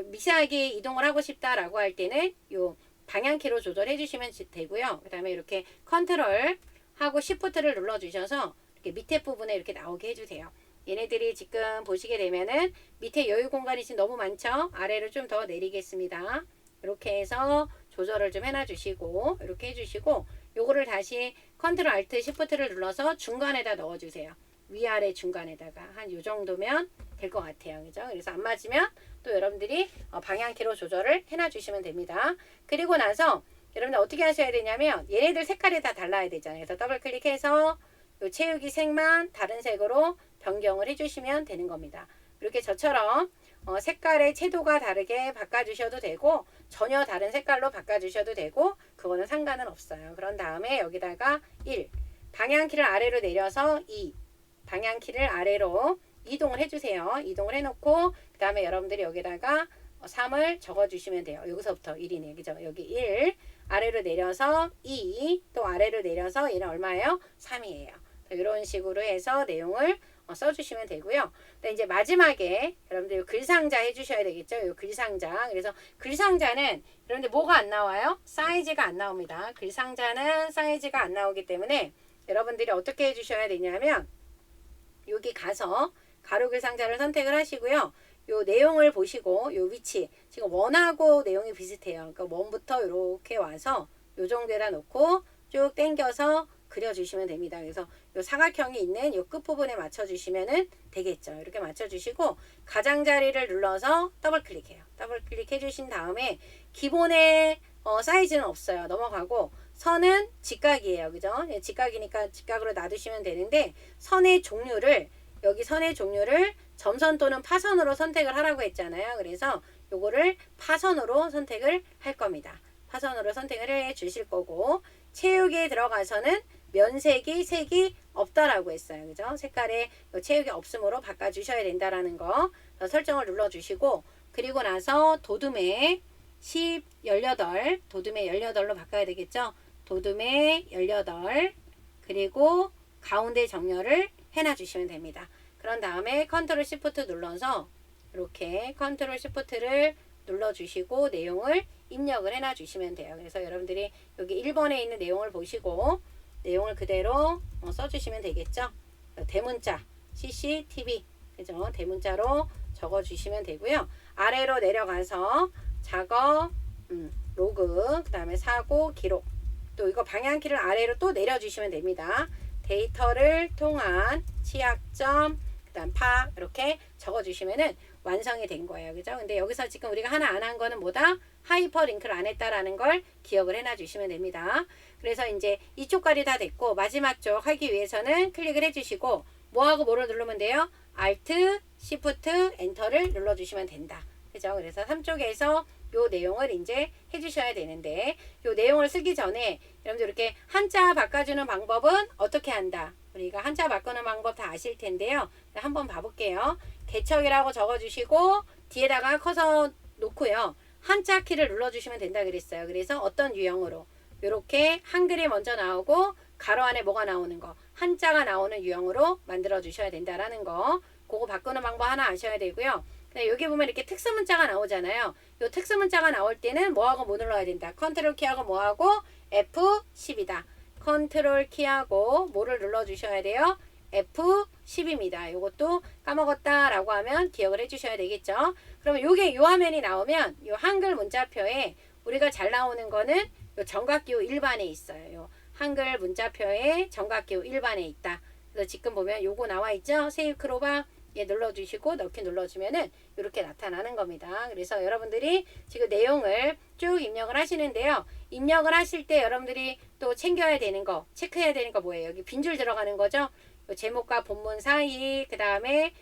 미세하게 이동을 하고 싶다라고 할 때는 요 방향키로 조절해 주시면 되고요. 그 다음에 이렇게 컨트롤 하고 시프트를 눌러 주셔서 이렇게 밑에 부분에 이렇게 나오게 해주세요. 얘네들이 지금 보시게 되면은 밑에 여유 공간이 지금 너무 많죠? 아래로 좀 더 내리겠습니다. 이렇게 해서 조절을 좀 해놔 주시고 이렇게 해주시고 요거를 다시 컨트롤 알트 시프트를 눌러서 중간에다 넣어 주세요. 위아래 중간에다가 한 요 정도면 될 것 같아요. 그죠? 그래서 안 맞으면 또 여러분들이 방향키로 조절을 해놔 주시면 됩니다. 그리고 나서 여러분들 어떻게 하셔야 되냐면 얘네들 색깔이 다 달라야 되잖아요. 그래서 더블 클릭해서 요 채우기 색만 다른 색으로 변경을 해주시면 되는 겁니다. 이렇게 저처럼 색깔의 채도가 다르게 바꿔주셔도 되고 전혀 다른 색깔로 바꿔주셔도 되고 그거는 상관은 없어요. 그런 다음에 여기다가 1 방향키를 아래로 내려서 2 방향키를 아래로 이동을 해주세요. 이동을 해놓고 그 다음에 여러분들이 여기다가 3을 적어주시면 돼요. 여기서부터 1이네요. 그죠? 여기 1 아래로 내려서 2 또 아래로 내려서 얘는 얼마예요? 3이에요. 이런 식으로 해서 내용을 써주시면 되고요. 근데 이제 마지막에 여러분들 글상자 해주셔야 되겠죠. 이 글상자. 그래서 글상자는 여러분들 뭐가 안 나와요? 사이즈가 안 나옵니다. 글상자는 사이즈가 안 나오기 때문에 여러분들이 어떻게 해주셔야 되냐면 여기 가서 가로 글상자를 선택을 하시고요. 요 내용을 보시고 요 위치 지금 원하고 내용이 비슷해요. 그러니까 원부터 이렇게 와서 요 정도에다 놓고 쭉 당겨서 그려주시면 됩니다. 그래서 요 사각형이 있는 요 끝부분에 맞춰주시면 되겠죠. 이렇게 맞춰주시고 가장자리를 눌러서 더블 클릭해요. 더블 클릭해 주신 다음에 기본의 사이즈는 없어요. 넘어가고 선은 직각이에요. 그죠? 직각이니까 직각으로 놔두시면 되는데 선의 종류를 여기 선의 종류를 점선 또는 파선으로 선택을 하라고 했잖아요. 그래서 요거를 파선으로 선택을 할 겁니다. 파선으로 선택을 해 주실 거고 채우기에 들어가서는 면색이 색이 없다라고 했어요. 그죠? 색깔에 채우기 없음으로 바꿔주셔야 된다라는 거 설정을 눌러주시고 그리고 나서 도둠에 18 도둠에 18로 바꿔야 되겠죠? 도둠에 18 그리고 가운데 정렬을 해놔 주시면 됩니다. 그런 다음에 컨트롤 시프트 눌러서 이렇게 컨트롤 시프트를 눌러주시고 내용을 입력을 해놔 주시면 돼요. 그래서 여러분들이 여기 1번에 있는 내용을 보시고 내용을 그대로 써주시면 되겠죠. 대문자 CCTV 그죠? 대문자로 적어주시면 되고요. 아래로 내려가서 작업 로그 그 다음에 사고 기록 또 이거 방향키를 아래로 또 내려주시면 됩니다. 데이터를 통한 취약점 그 다음 파 이렇게 적어주시면은 완성이 된 거예요. 그죠? 근데 여기서 지금 우리가 하나 안 한 거는 뭐다? 하이퍼링크를 안 했다라는 걸 기억을 해놔 주시면 됩니다. 그래서 이제 이쪽까지 다 됐고 마지막 쪽 하기 위해서는 클릭을 해주시고 뭐하고 뭐를 누르면 돼요? Alt, Shift, Enter를 눌러주시면 된다. 그죠? 그래서 3쪽에서 요 내용을 이제 해주셔야 되는데 요 내용을 쓰기 전에 여러분들 이렇게 한자 바꿔주는 방법은 어떻게 한다? 우리가 한자 바꾸는 방법 다 아실 텐데요. 한번 봐볼게요. 개척이라고 적어주시고 뒤에다가 커서 놓고요. 한자 키를 눌러주시면 된다 그랬어요. 그래서 어떤 유형으로 이렇게 한글이 먼저 나오고 가로 안에 뭐가 나오는 거 한자가 나오는 유형으로 만들어 주셔야 된다라는 거 그거 바꾸는 방법 하나 아셔야 되고요. 여기 보면 이렇게 특수 문자가 나오잖아요. 이 특수 문자가 나올 때는 뭐하고 뭐 눌러야 된다. 컨트롤 키하고 뭐하고 F10이다. 컨트롤 키하고 뭐를 눌러주셔야 돼요? F10입니다. 이것도 까먹었다 라고 하면 기억을 해주셔야 되겠죠. 그러면 요게 요 화면이 나오면 요 한글 문자표에 우리가 잘 나오는 거는 요 정각기호 1반에 있어요. 요 한글 문자표에 정각기호 1반에 있다. 그래서 지금 보면 요거 나와 있죠. 세이브 크로바 예, 눌러주시고 넣기 눌러주면은 이렇게 나타나는 겁니다. 그래서 여러분들이 지금 내용을 쭉 입력을 하시는데요. 입력을 하실 때 여러분들이 또 챙겨야 되는 거, 체크해야 되는 거 뭐예요? 여기 빈줄 들어가는 거죠. 제목과 본문 사이, 그 다음에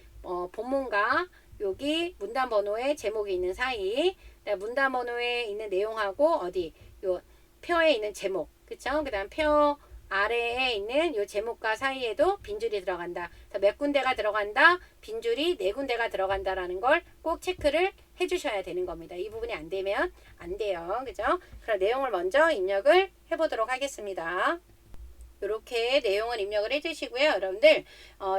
본문과 여기 문단 번호에 제목이 있는 사이, 문단 번호에 있는 내용하고 어디 요 표에 있는 제목, 그쵸? 그 다음 표 아래에 있는 요 제목과 사이에도 빈줄이 들어간다. 몇 군데가 들어간다. 빈줄이 4군데가 들어간다라는 걸 꼭 체크를 해주셔야 되는 겁니다. 이 부분이 안 되면 안 돼요. 그죠? 그럼 내용을 먼저 입력을 해보도록 하겠습니다. 이렇게 내용을 입력을 해주시고요. 여러분들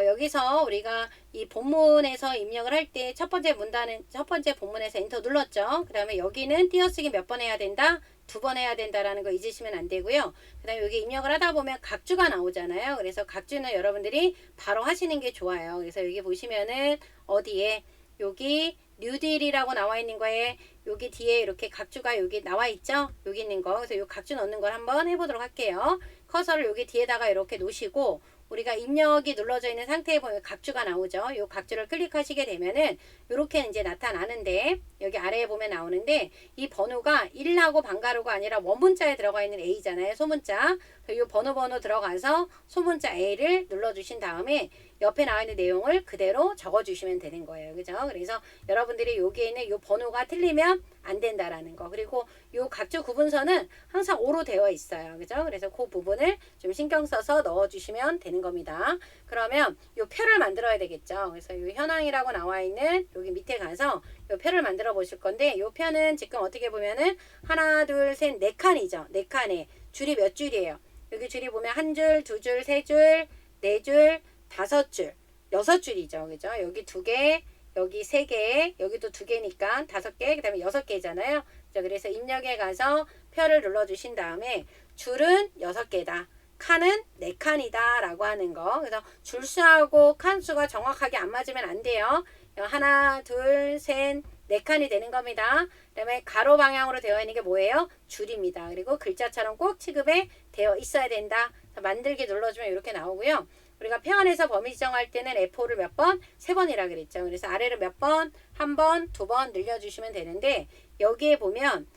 여기서 우리가 이 본문에서 입력을 할 때 첫 번째 본문에서 엔터 눌렀죠. 그 다음에 여기는 띄어쓰기 몇 번 해야 된다? 2번 해야 된다라는 거 잊으시면 안 되고요. 그 다음에 여기 입력을 하다 보면 각주가 나오잖아요. 그래서 각주는 여러분들이 바로 하시는 게 좋아요. 그래서 여기 보시면은 어디에 여기 뉴딜이라고 나와 있는 거에 여기 뒤에 이렇게 각주가 여기 나와 있죠. 여기 있는 거. 그래서 이 각주 넣는 걸 한번 해보도록 할게요. 커서를 여기 뒤에다가 이렇게 놓으시고 우리가 입력이 눌러져 있는 상태에 보면 각주가 나오죠. 이 각주를 클릭하시게 되면은 이렇게 이제 나타나는데 여기 아래에 보면 나오는데 이 번호가 1하고 반가루가 아니라 원문자에 들어가 있는 A잖아요. 소문자. 이 번호 들어가서 소문자 A를 눌러주신 다음에 옆에 나와 있는 내용을 그대로 적어주시면 되는 거예요. 그죠? 그래서 여러분들이 여기에 있는 이 번호가 틀리면 안 된다라는 거. 그리고 이 각주 구분서는 항상 5로 되어 있어요. 그죠? 그래서 그 부분을 좀 신경 써서 넣어주시면 되는 겁니다. 그러면 이 표를 만들어야 되겠죠. 그래서 이 현황이라고 나와 있는 여기 밑에 가서 이 표를 만들어 보실 건데 이 표는 지금 어떻게 보면은 하나, 둘, 셋, 4칸이죠. 4칸에 줄이 몇 줄이에요? 여기 줄이 보면 한 줄, 2줄, 3줄, 4줄, 5줄, 6줄이죠. 그죠? 여기 2개, 여기 3개, 여기도 2개니까 5개, 그 다음에 6개잖아요. 그래서 입력에 가서 표를 눌러주신 다음에 줄은 6개다. 칸은 4칸이다 라고 하는 거. 그래서 줄수하고 칸수가 정확하게 안 맞으면 안 돼요. 하나, 둘, 셋, 4칸이 되는 겁니다. 그 다음에 가로 방향으로 되어 있는 게 뭐예요? 줄입니다. 그리고 글자처럼 꼭 취급에 되어 있어야 된다. 만들기 눌러주면 이렇게 나오고요. 우리가 표 안에서 범위 지정할 때는 F5를 몇 번? 3번이라 그랬죠. 그래서 아래로 몇 번? 1번, 2번 늘려주시면 되는데 여기에 보면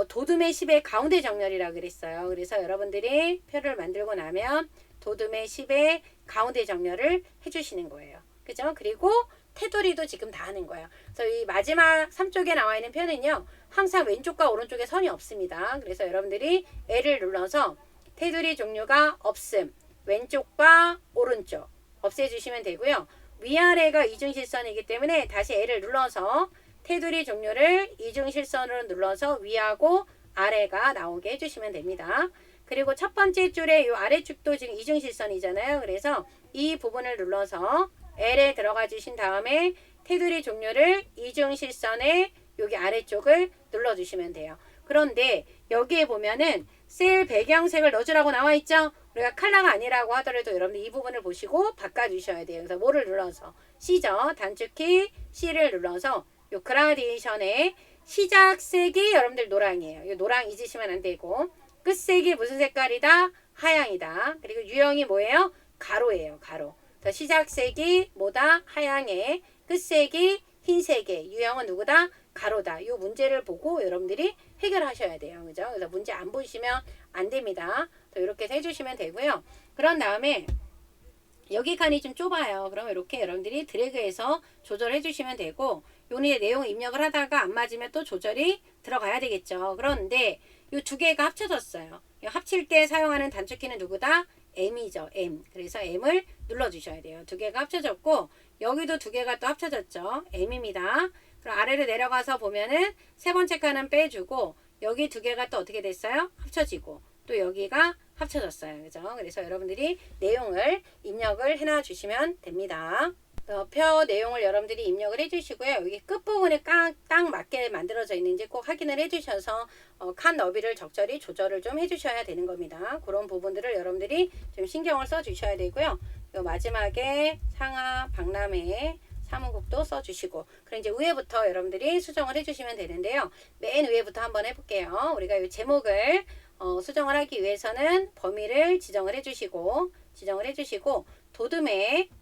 도둠의 10의 가운데 정렬이라 그랬어요. 그래서 여러분들이 표를 만들고 나면 도둠의 10의 가운데 정렬을 해주시는 거예요. 그죠? 그리고 테두리도 지금 다 하는 거예요. 그래서 이 마지막 3쪽에 나와 있는 표는요. 항상 왼쪽과 오른쪽에 선이 없습니다. 그래서 여러분들이 L을 눌러서 테두리 종류가 없음. 왼쪽과 오른쪽 없애주시면 되고요. 위아래가 이중실선이기 때문에 다시 L을 눌러서 테두리 종류를 이중실선으로 눌러서 위하고 아래가 나오게 해주시면 됩니다. 그리고 첫 번째 줄에 이 아래쪽도 지금 이중실선이잖아요. 그래서 이 부분을 눌러서 L에 들어가 주신 다음에 테두리 종류를 이중실선에 여기 아래쪽을 눌러주시면 돼요. 그런데 여기에 보면은 셀 배경색을 넣어주라고 나와 있죠. 우리가 컬러가 아니라고 하더라도 여러분들 이 부분을 보시고 바꿔주셔야 돼요. 그래서 뭐를 눌러서 C죠. 단축키 C를 눌러서 요 그라데이션의 시작색이 여러분들 노랑이에요. 요 노랑 잊으시면 안 되고 끝색이 무슨 색깔이다? 하양이다. 그리고 유형이 뭐예요? 가로예요. 가로. 그래서 시작색이 뭐다? 하양에 끝색이 흰색에 유형은 누구다? 가로다. 이 문제를 보고 여러분들이 해결하셔야 돼요. 그죠? 그래서 문제 안 보시면 안 됩니다. 이렇게 해주시면 되고요. 그런 다음에 여기 칸이 좀 좁아요. 그럼 이렇게 여러분들이 드래그해서 조절해 주시면 되고 요니 내용 입력을 하다가 안 맞으면 또 조절이 들어가야 되겠죠. 그런데 이 두 개가 합쳐졌어요. 합칠 때 사용하는 단축키는 누구다? M이죠. M. 그래서 M을 눌러주셔야 돼요. 두 개가 합쳐졌고 여기도 두 개가 또 합쳐졌죠. M입니다. 그럼 아래로 내려가서 보면은 세 번째 칸은 빼주고 여기 두 개가 또 어떻게 됐어요? 합쳐지고 또 여기가 합쳐졌어요. 그죠? 그래서 여러분들이 내용을 입력을 해놔 주시면 됩니다. 표 내용을 여러분들이 입력을 해주시고요. 여기 끝부분에 딱 맞게 만들어져 있는지 꼭 확인을 해주셔서 칸 너비를 적절히 조절을 좀 해주셔야 되는 겁니다. 그런 부분들을 여러분들이 좀 신경을 써주셔야 되고요. 요 마지막에 상하 박람회 사문국도 써주시고, 그럼 이제 위에부터 여러분들이 수정을 해주시면 되는데요. 맨 위에부터 한번 해볼게요. 우리가 이 제목을 수정을 하기 위해서는 범위를 지정을 해주시고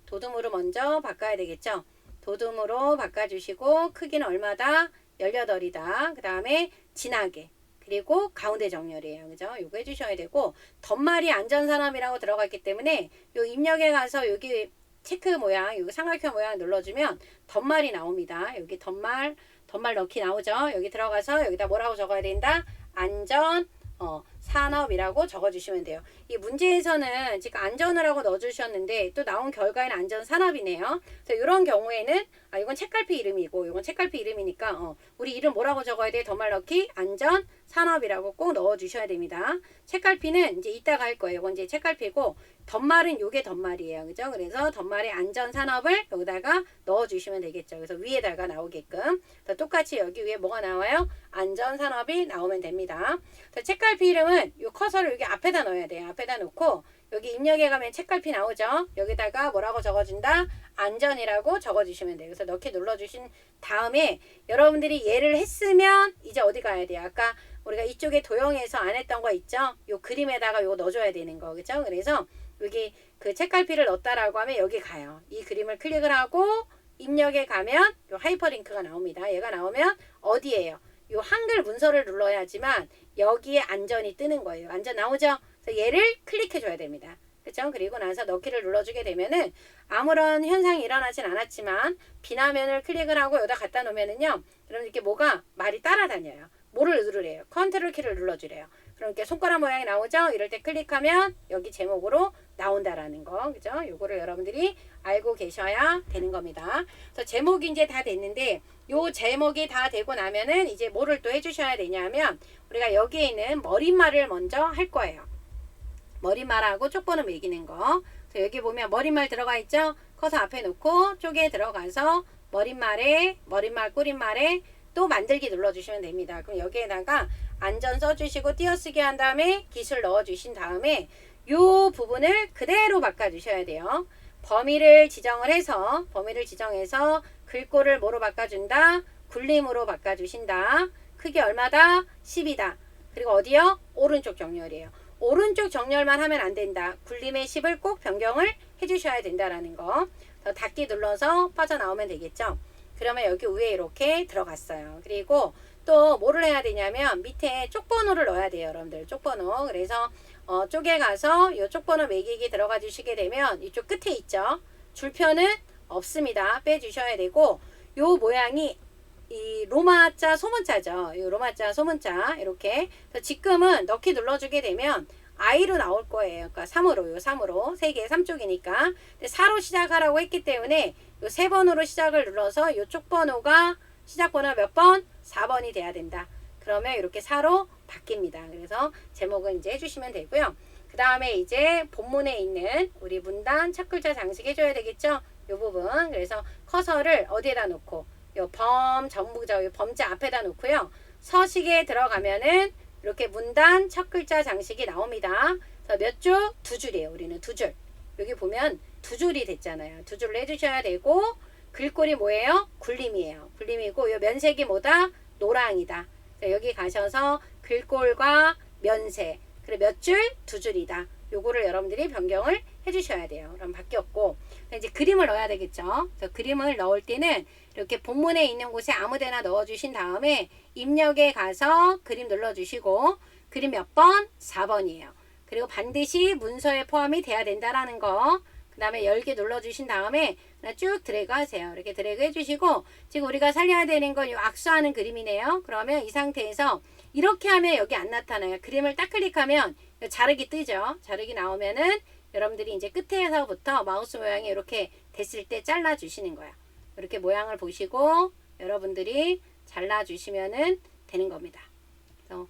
도둠으로 먼저 바꿔야 되겠죠. 도둠으로 바꿔주시고 크기는 얼마다? 18이다. 그 다음에 진하게, 그리고 가운데 정렬이에요. 그죠? 요거 해주셔야 되고, 덧말이 안전산업이라고 들어갔기 때문에 요 입력에 가서 여기 체크 모양, 여기 삼각형 모양 눌러주면 덧말이 나옵니다. 여기 덧말 넣기 나오죠. 여기 들어가서 여기다 뭐라고 적어야 된다? 안전 산업이라고 적어주시면 돼요. 이 문제에서는 지금 안전을 하고 넣어주셨는데 또 나온 결과에는 안전산업이네요. 그래서 이런 경우에는 이건 책갈피 이름이고 이건 책갈피 이름이니까 우리 이름 뭐라고 적어야 돼? 덧말 넣기 안전산업이라고 꼭 넣어주셔야 됩니다. 책갈피는 이제 이따가 할 거예요. 이건 이제 책갈피고 덧말은 요게 덧말이에요. 그죠? 그래서 덧말의 안전산업을 여기다가 넣어주시면 되겠죠. 그래서 위에다가 나오게끔. 똑같이 여기 위에 뭐가 나와요? 안전산업이 나오면 됩니다. 책갈피 이름은 요 커서를 여기 앞에다 넣어야 돼요. 앞에다 놓고 여기 입력에 가면 책갈피 나오죠. 여기다가 뭐라고 적어준다? 안전이라고 적어주시면 돼요. 그래서 넣기 눌러주신 다음에 여러분들이 얘를 했으면 이제 어디 가야 돼요? 아까 우리가 이쪽에 도형에서 안 했던 거 있죠? 요 그림에다가 요거 넣어줘야 되는 거. 그죠? 그래서 여기 그 책갈피를 넣었다라고 하면 여기 가요. 이 그림을 클릭을 하고 입력에 가면 요 하이퍼링크가 나옵니다. 얘가 나오면 어디에요? 요 한글 문서를 눌러야지만 여기에 안전이 뜨는 거예요. 안전 나오죠? 그래서 얘를 클릭해 줘야 됩니다. 그렇죠? 그리고 나서 넣기를 눌러주게 되면은 아무런 현상이 일어나진 않았지만 비나면을 클릭을 하고 여기다 갖다 놓으면은요, 여러분 이렇게 뭐가 말이 따라다녀요. 뭐를 누르래요? 컨트롤 키를 눌러주래요. 그럼 이렇게 손가락 모양이 나오죠? 이럴 때 클릭하면 여기 제목으로 나온다라는 거. 그죠? 요거를 여러분들이 알고 계셔야 되는 겁니다. 그래서 제목이 이제 다 됐는데 요 제목이 다 되고 나면은 이제 뭐를 또 해주셔야 되냐면 우리가 여기에 있는 머릿말을 먼저 할 거예요. 머릿말하고 쪽번호 매기는 거. 그래서 여기 보면 머릿말 들어가 있죠? 커서 앞에 놓고 쪽에 들어가서 머릿말 꾸린말에 또 만들기 눌러주시면 됩니다. 그럼 여기에다가 안전 써주시고 띄어쓰기 한 다음에 기술 넣어주신 다음에 요 부분을 그대로 바꿔주셔야 돼요. 범위를 지정해서 글꼴을 뭐로 바꿔준다? 굴림으로 바꿔주신다. 크기 얼마다? 10이다. 그리고 어디요? 오른쪽 정렬이에요. 오른쪽 정렬만 하면 안 된다. 굴림의 10을 꼭 변경을 해주셔야 된다라는 거. 닫기 눌러서 빠져나오면 되겠죠. 그러면 여기 위에 이렇게 들어갔어요. 그리고 또 뭐를 해야 되냐면 밑에 쪽번호를 넣어야 돼요. 여러분들 쪽번호. 그래서 쪽에 가서 이 쪽번호 매기기 들어가 주시게 되면 이쪽 끝에 있죠. 줄표는 없습니다. 빼주셔야 되고 요 모양이 이 로마자 소문자죠. 이 로마자 소문자 이렇게. 지금은 넣기 눌러주게 되면 I로 나올 거예요. 그러니까 3으로 3개 3쪽이니까 4로 시작하라고 했기 때문에 요 3번으로 시작을 눌러서 요쪽 번호가 시작 번호 몇 번? 4번이 돼야 된다. 그러면 이렇게 4로 바뀝니다. 그래서 제목은 이제 해주시면 되고요. 그 다음에 이제 본문에 있는 우리 문단 첫 글자 장식 해줘야 되겠죠? 요 부분. 그래서 커서를 어디에다 놓고 요 전부죠. 요 범자 앞에다 놓고요. 서식에 들어가면은 이렇게 문단 첫 글자 장식이 나옵니다. 그래서 몇 줄? 2줄이에요. 우리는 2줄. 여기 보면 2줄이 됐잖아요. 2줄을 해주셔야 되고 글꼴이 뭐예요? 굴림이에요. 굴림이고 요 면색이 뭐다? 노랑이다. 여기 가셔서 글꼴과 면색 그래 몇 줄? 2줄이다. 요거를 여러분들이 변경을 해주셔야 돼요. 그럼 바뀌었고 이제 그림을 넣어야 되겠죠. 그래서 그림을 넣을 때는 이렇게 본문에 있는 곳에 아무데나 넣어주신 다음에 입력에 가서 그림 눌러주시고 그림 몇 번? 4번이에요. 그리고 반드시 문서에 포함이 돼야 된다라는 거. 그 다음에 열기 눌러주신 다음에 쭉 드래그 하세요. 이렇게 드래그 해주시고 지금 우리가 살려야 되는 건 이 악수하는 그림이네요. 그러면 이 상태에서 이렇게 하면 여기 안 나타나요. 그림을 딱 클릭하면 자르기 뜨죠. 자르기 나오면은 여러분들이 이제 끝에서부터 마우스 모양이 이렇게 됐을 때 잘라 주시는 거예요. 이렇게 모양을 보시고 여러분들이 잘라 주시면은 되는 겁니다. 그래서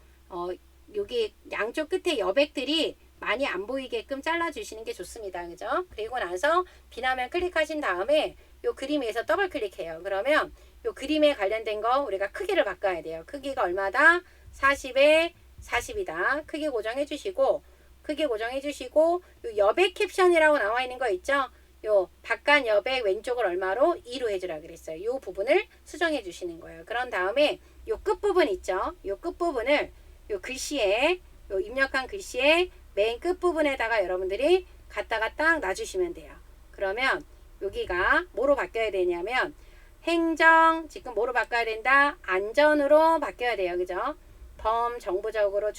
여기 양쪽 끝에 여백들이 많이 안 보이게끔 잘라 주시는 게 좋습니다. 그죠? 그리고 나서 비나면 클릭하신 다음에 요 그림 위에서 더블 클릭해요. 그러면 요 그림에 관련된 거 우리가 크기를 바꿔야 돼요. 크기가 얼마다? 40에 40이다. 크기 고정해 주시고 크기 고정해 주시고 요 여백 캡션이라고 나와 있는 거 있죠? 요 바깥 여백 왼쪽을 얼마로? 2로 해주라 그랬어요. 요 부분을 수정해 주시는 거예요. 그런 다음에 요 끝부분 있죠? 요 끝부분을 요 글씨에 요 입력한 글씨에 맨 끝부분에다가 여러분들이 갖다가 딱 놔주시면 돼요. 그러면 여기가 뭐로 바뀌어야 되냐면 행정 지금 뭐로 바꿔야 된다? 안전으로 바뀌어야 돼요. 그죠? 범정부적으로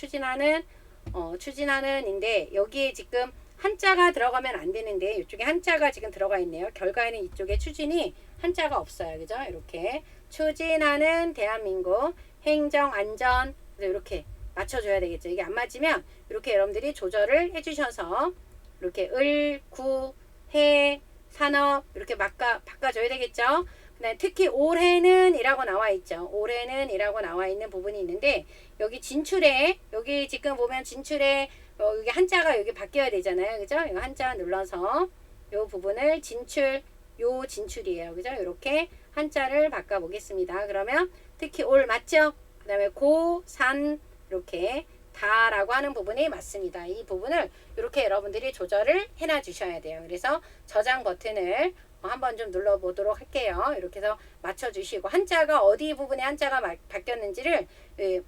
추진하는인데 여기에 지금 한자가 들어가면 안 되는데 이쪽에 한자가 지금 들어가 있네요. 결과에는 이쪽에 추진이 한자가 없어요. 그죠? 이렇게 추진하는 대한민국 행정안전 이렇게 맞춰줘야 되겠죠. 이게 안 맞으면 이렇게 여러분들이 조절을 해주셔서 이렇게 을, 구, 해, 산업 이렇게 바꿔줘야 되겠죠. 그다음에 특히 올해는 이라고 나와 있죠. 올해는 이라고 나와 있는 부분이 있는데 여기 진출에 여기 지금 보면 진출에 여기 한자가 여기 바뀌어야 되잖아요. 그죠? 이거 한자 눌러서 요 부분을 진출 요 진출이에요. 그죠? 이렇게 한자를 바꿔 보겠습니다. 그러면 특히 올 맞죠? 그 다음에 고, 산 이렇게 다라고 하는 부분이 맞습니다. 이 부분을 이렇게 여러분들이 조절을 해놔 주셔야 돼요. 그래서 저장 버튼을 한번 좀 눌러 보도록 할게요. 이렇게 해서 맞춰 주시고 한자가 어디 부분에 한자가 바뀌었는지를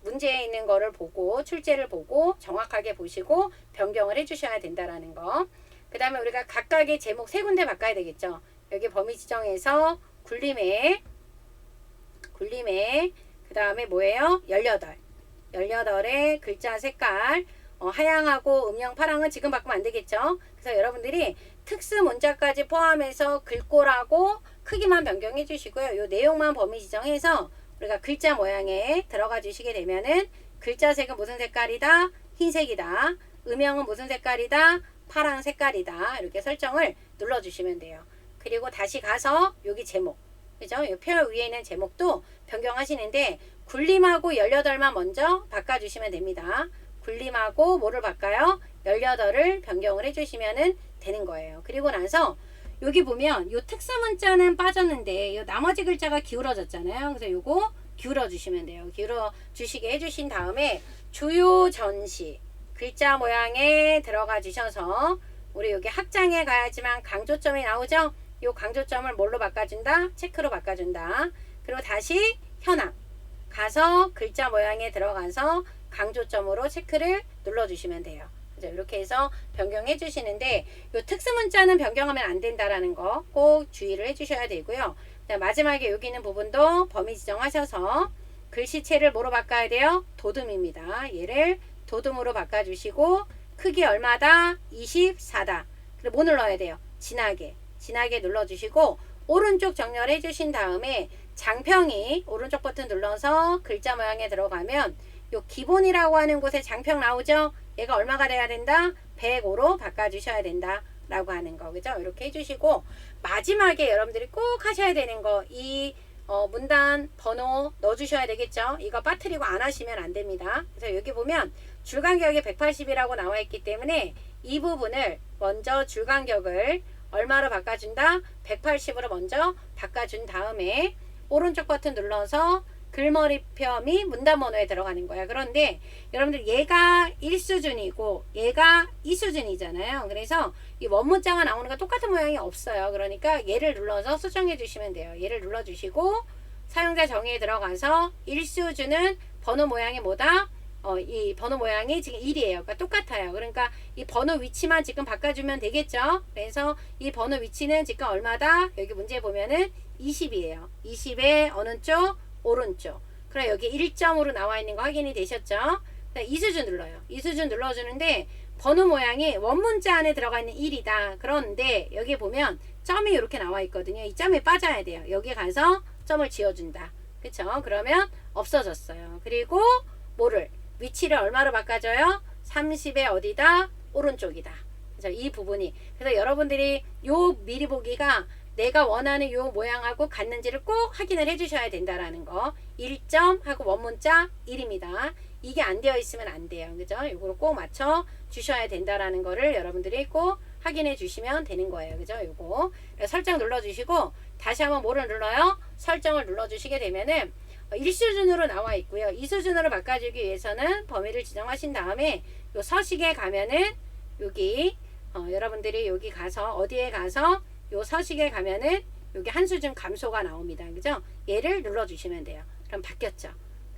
문제에 있는 거를 보고 출제를 보고 정확하게 보시고 변경을 해 주셔야 된다라는 거. 그 다음에 우리가 각각의 제목 세 군데 바꿔야 되겠죠. 여기 범위 지정에서 굴림에 그 다음에 뭐예요? 18의 글자 색깔 하양하고 음영 파랑은 지금 바꾸면 안 되겠죠. 그래서 여러분들이 특수 문자까지 포함해서 글꼴하고 크기만 변경해 주시고요. 요 내용만 범위 지정해서 우리가 글자 모양에 들어가 주시게 되면은 글자색은 무슨 색깔이다? 흰색이다. 음영은 무슨 색깔이다? 파랑 색깔이다. 이렇게 설정을 눌러 주시면 돼요. 그리고 다시 가서 여기 제목 그죠? 이 표 위에 있는 제목도 변경하시는데 굴림하고 18만 먼저 바꿔주시면 됩니다. 굴림하고 뭐를 바꿔요? 18을 변경을 해주시면 되는 거예요. 그리고 나서 여기 보면 요 특수문자는 빠졌는데 요 나머지 글자가 기울어졌잖아요. 그래서 요거 기울어 주시면 돼요. 기울어 주시게 해주신 다음에 주요 전시 글자 모양에 들어가 주셔서 우리 여기 학장에 가야지만 강조점이 나오죠? 요 강조점을 뭘로 바꿔준다? 체크로 바꿔준다. 그리고 다시 현황 가서 글자 모양에 들어가서 강조점으로 체크를 눌러주시면 돼요. 그죠? 이렇게 해서 변경해 주시는데 요 특수문자는 변경하면 안 된다라는 거 꼭 주의를 해주셔야 되고요. 마지막에 여기 있는 부분도 범위 지정하셔서 글씨체를 뭐로 바꿔야 돼요? 도둠입니다. 얘를 도둠으로 바꿔주시고 크기 얼마다? 24다. 그리고 뭐 눌러야 돼요? 진하게 눌러주시고 오른쪽 정렬해 주신 다음에 장평이 오른쪽 버튼 눌러서 글자 모양에 들어가면 요 기본이라고 하는 곳에 장평 나오죠? 얘가 얼마가 돼야 된다? 105로 바꿔주셔야 된다 라고 하는 거 그죠? 이렇게 해주시고 마지막에 여러분들이 꼭 하셔야 되는 거 이 문단 번호 넣어주셔야 되겠죠? 이거 빠뜨리고 안 하시면 안 됩니다. 그래서 여기 보면 줄간격이 180이라고 나와 있기 때문에 이 부분을 먼저 줄간격을 얼마로 바꿔준다? 180으로 먼저 바꿔준 다음에 오른쪽 버튼 눌러서 글머리표 및 문단 번호에 들어가는 거야. 그런데 여러분들 얘가 1수준이고 얘가 2수준이잖아요. 그래서 이 원문자가 나오는 거 똑같은 모양이 없어요. 그러니까 얘를 눌러서 수정해 주시면 돼요. 얘를 눌러주시고 사용자 정의에 들어가서 1수준은 번호 모양이 뭐다? 이 번호 모양이 지금 1이에요. 그러니까 똑같아요. 그러니까 이 번호 위치만 지금 바꿔주면 되겠죠. 그래서 이 번호 위치는 지금 얼마다? 여기 문제 보면은 20이에요. 20의 어느 쪽? 오른쪽. 그럼 여기 1점으로 나와 있는 거 확인이 되셨죠? 이수준 눌러요. 이수준 눌러주는데 번호 모양이 원문자 안에 들어가 있는 1이다. 그런데 여기 보면 점이 이렇게 나와 있거든요. 이 점이 빠져야 돼요. 여기 가서 점을 지어준다. 그쵸? 그러면 없어졌어요. 그리고 뭐를? 위치를 얼마로 바꿔줘요? 30의 어디다? 오른쪽이다. 그래서 이 부분이 그래서 여러분들이 요 미리 보기가 내가 원하는 요 모양하고 같는지를 꼭 확인을 해주셔야 된다라는 거. 1점 하고 원문자 1입니다. 이게 안 되어 있으면 안 돼요. 그죠? 요거를 꼭 맞춰 주셔야 된다라는 거를 여러분들이 꼭 확인해 주시면 되는 거예요. 그죠? 요거 설정 눌러 주시고 다시 한번 뭐를 눌러요? 설정을 눌러주시게 되면은 1수준으로 나와 있고요. 2수준으로 바꿔주기 위해서는 범위를 지정하신 다음에 요 서식에 가면은 여기 여러분들이 여기 가서 어디에 가서 요 서식에 가면은 여기 한 수준 감소가 나옵니다. 그죠? 얘를 눌러주시면 돼요. 그럼 바뀌었죠.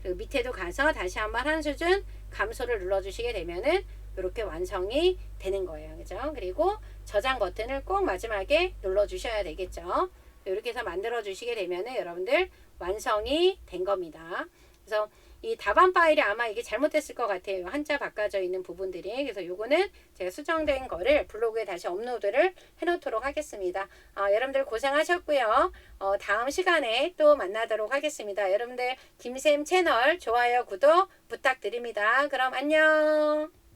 그리고 밑에도 가서 다시 한번 한 수준 감소를 눌러주시게 되면은 이렇게 완성이 되는 거예요. 그죠? 그리고 저장 버튼을 꼭 마지막에 눌러주셔야 되겠죠. 이렇게 해서 만들어 주시게 되면은 여러분들 완성이 된 겁니다. 그래서 이 답안 파일이 아마 이게 잘못됐을 것 같아요. 한자 바꿔져 있는 부분들이. 그래서 요거는 제가 수정된 거를 블로그에 다시 업로드를 해놓도록 하겠습니다. 여러분들 고생하셨고요. 다음 시간에 또 만나도록 하겠습니다. 여러분들 김쌤 채널 좋아요, 구독 부탁드립니다. 그럼 안녕.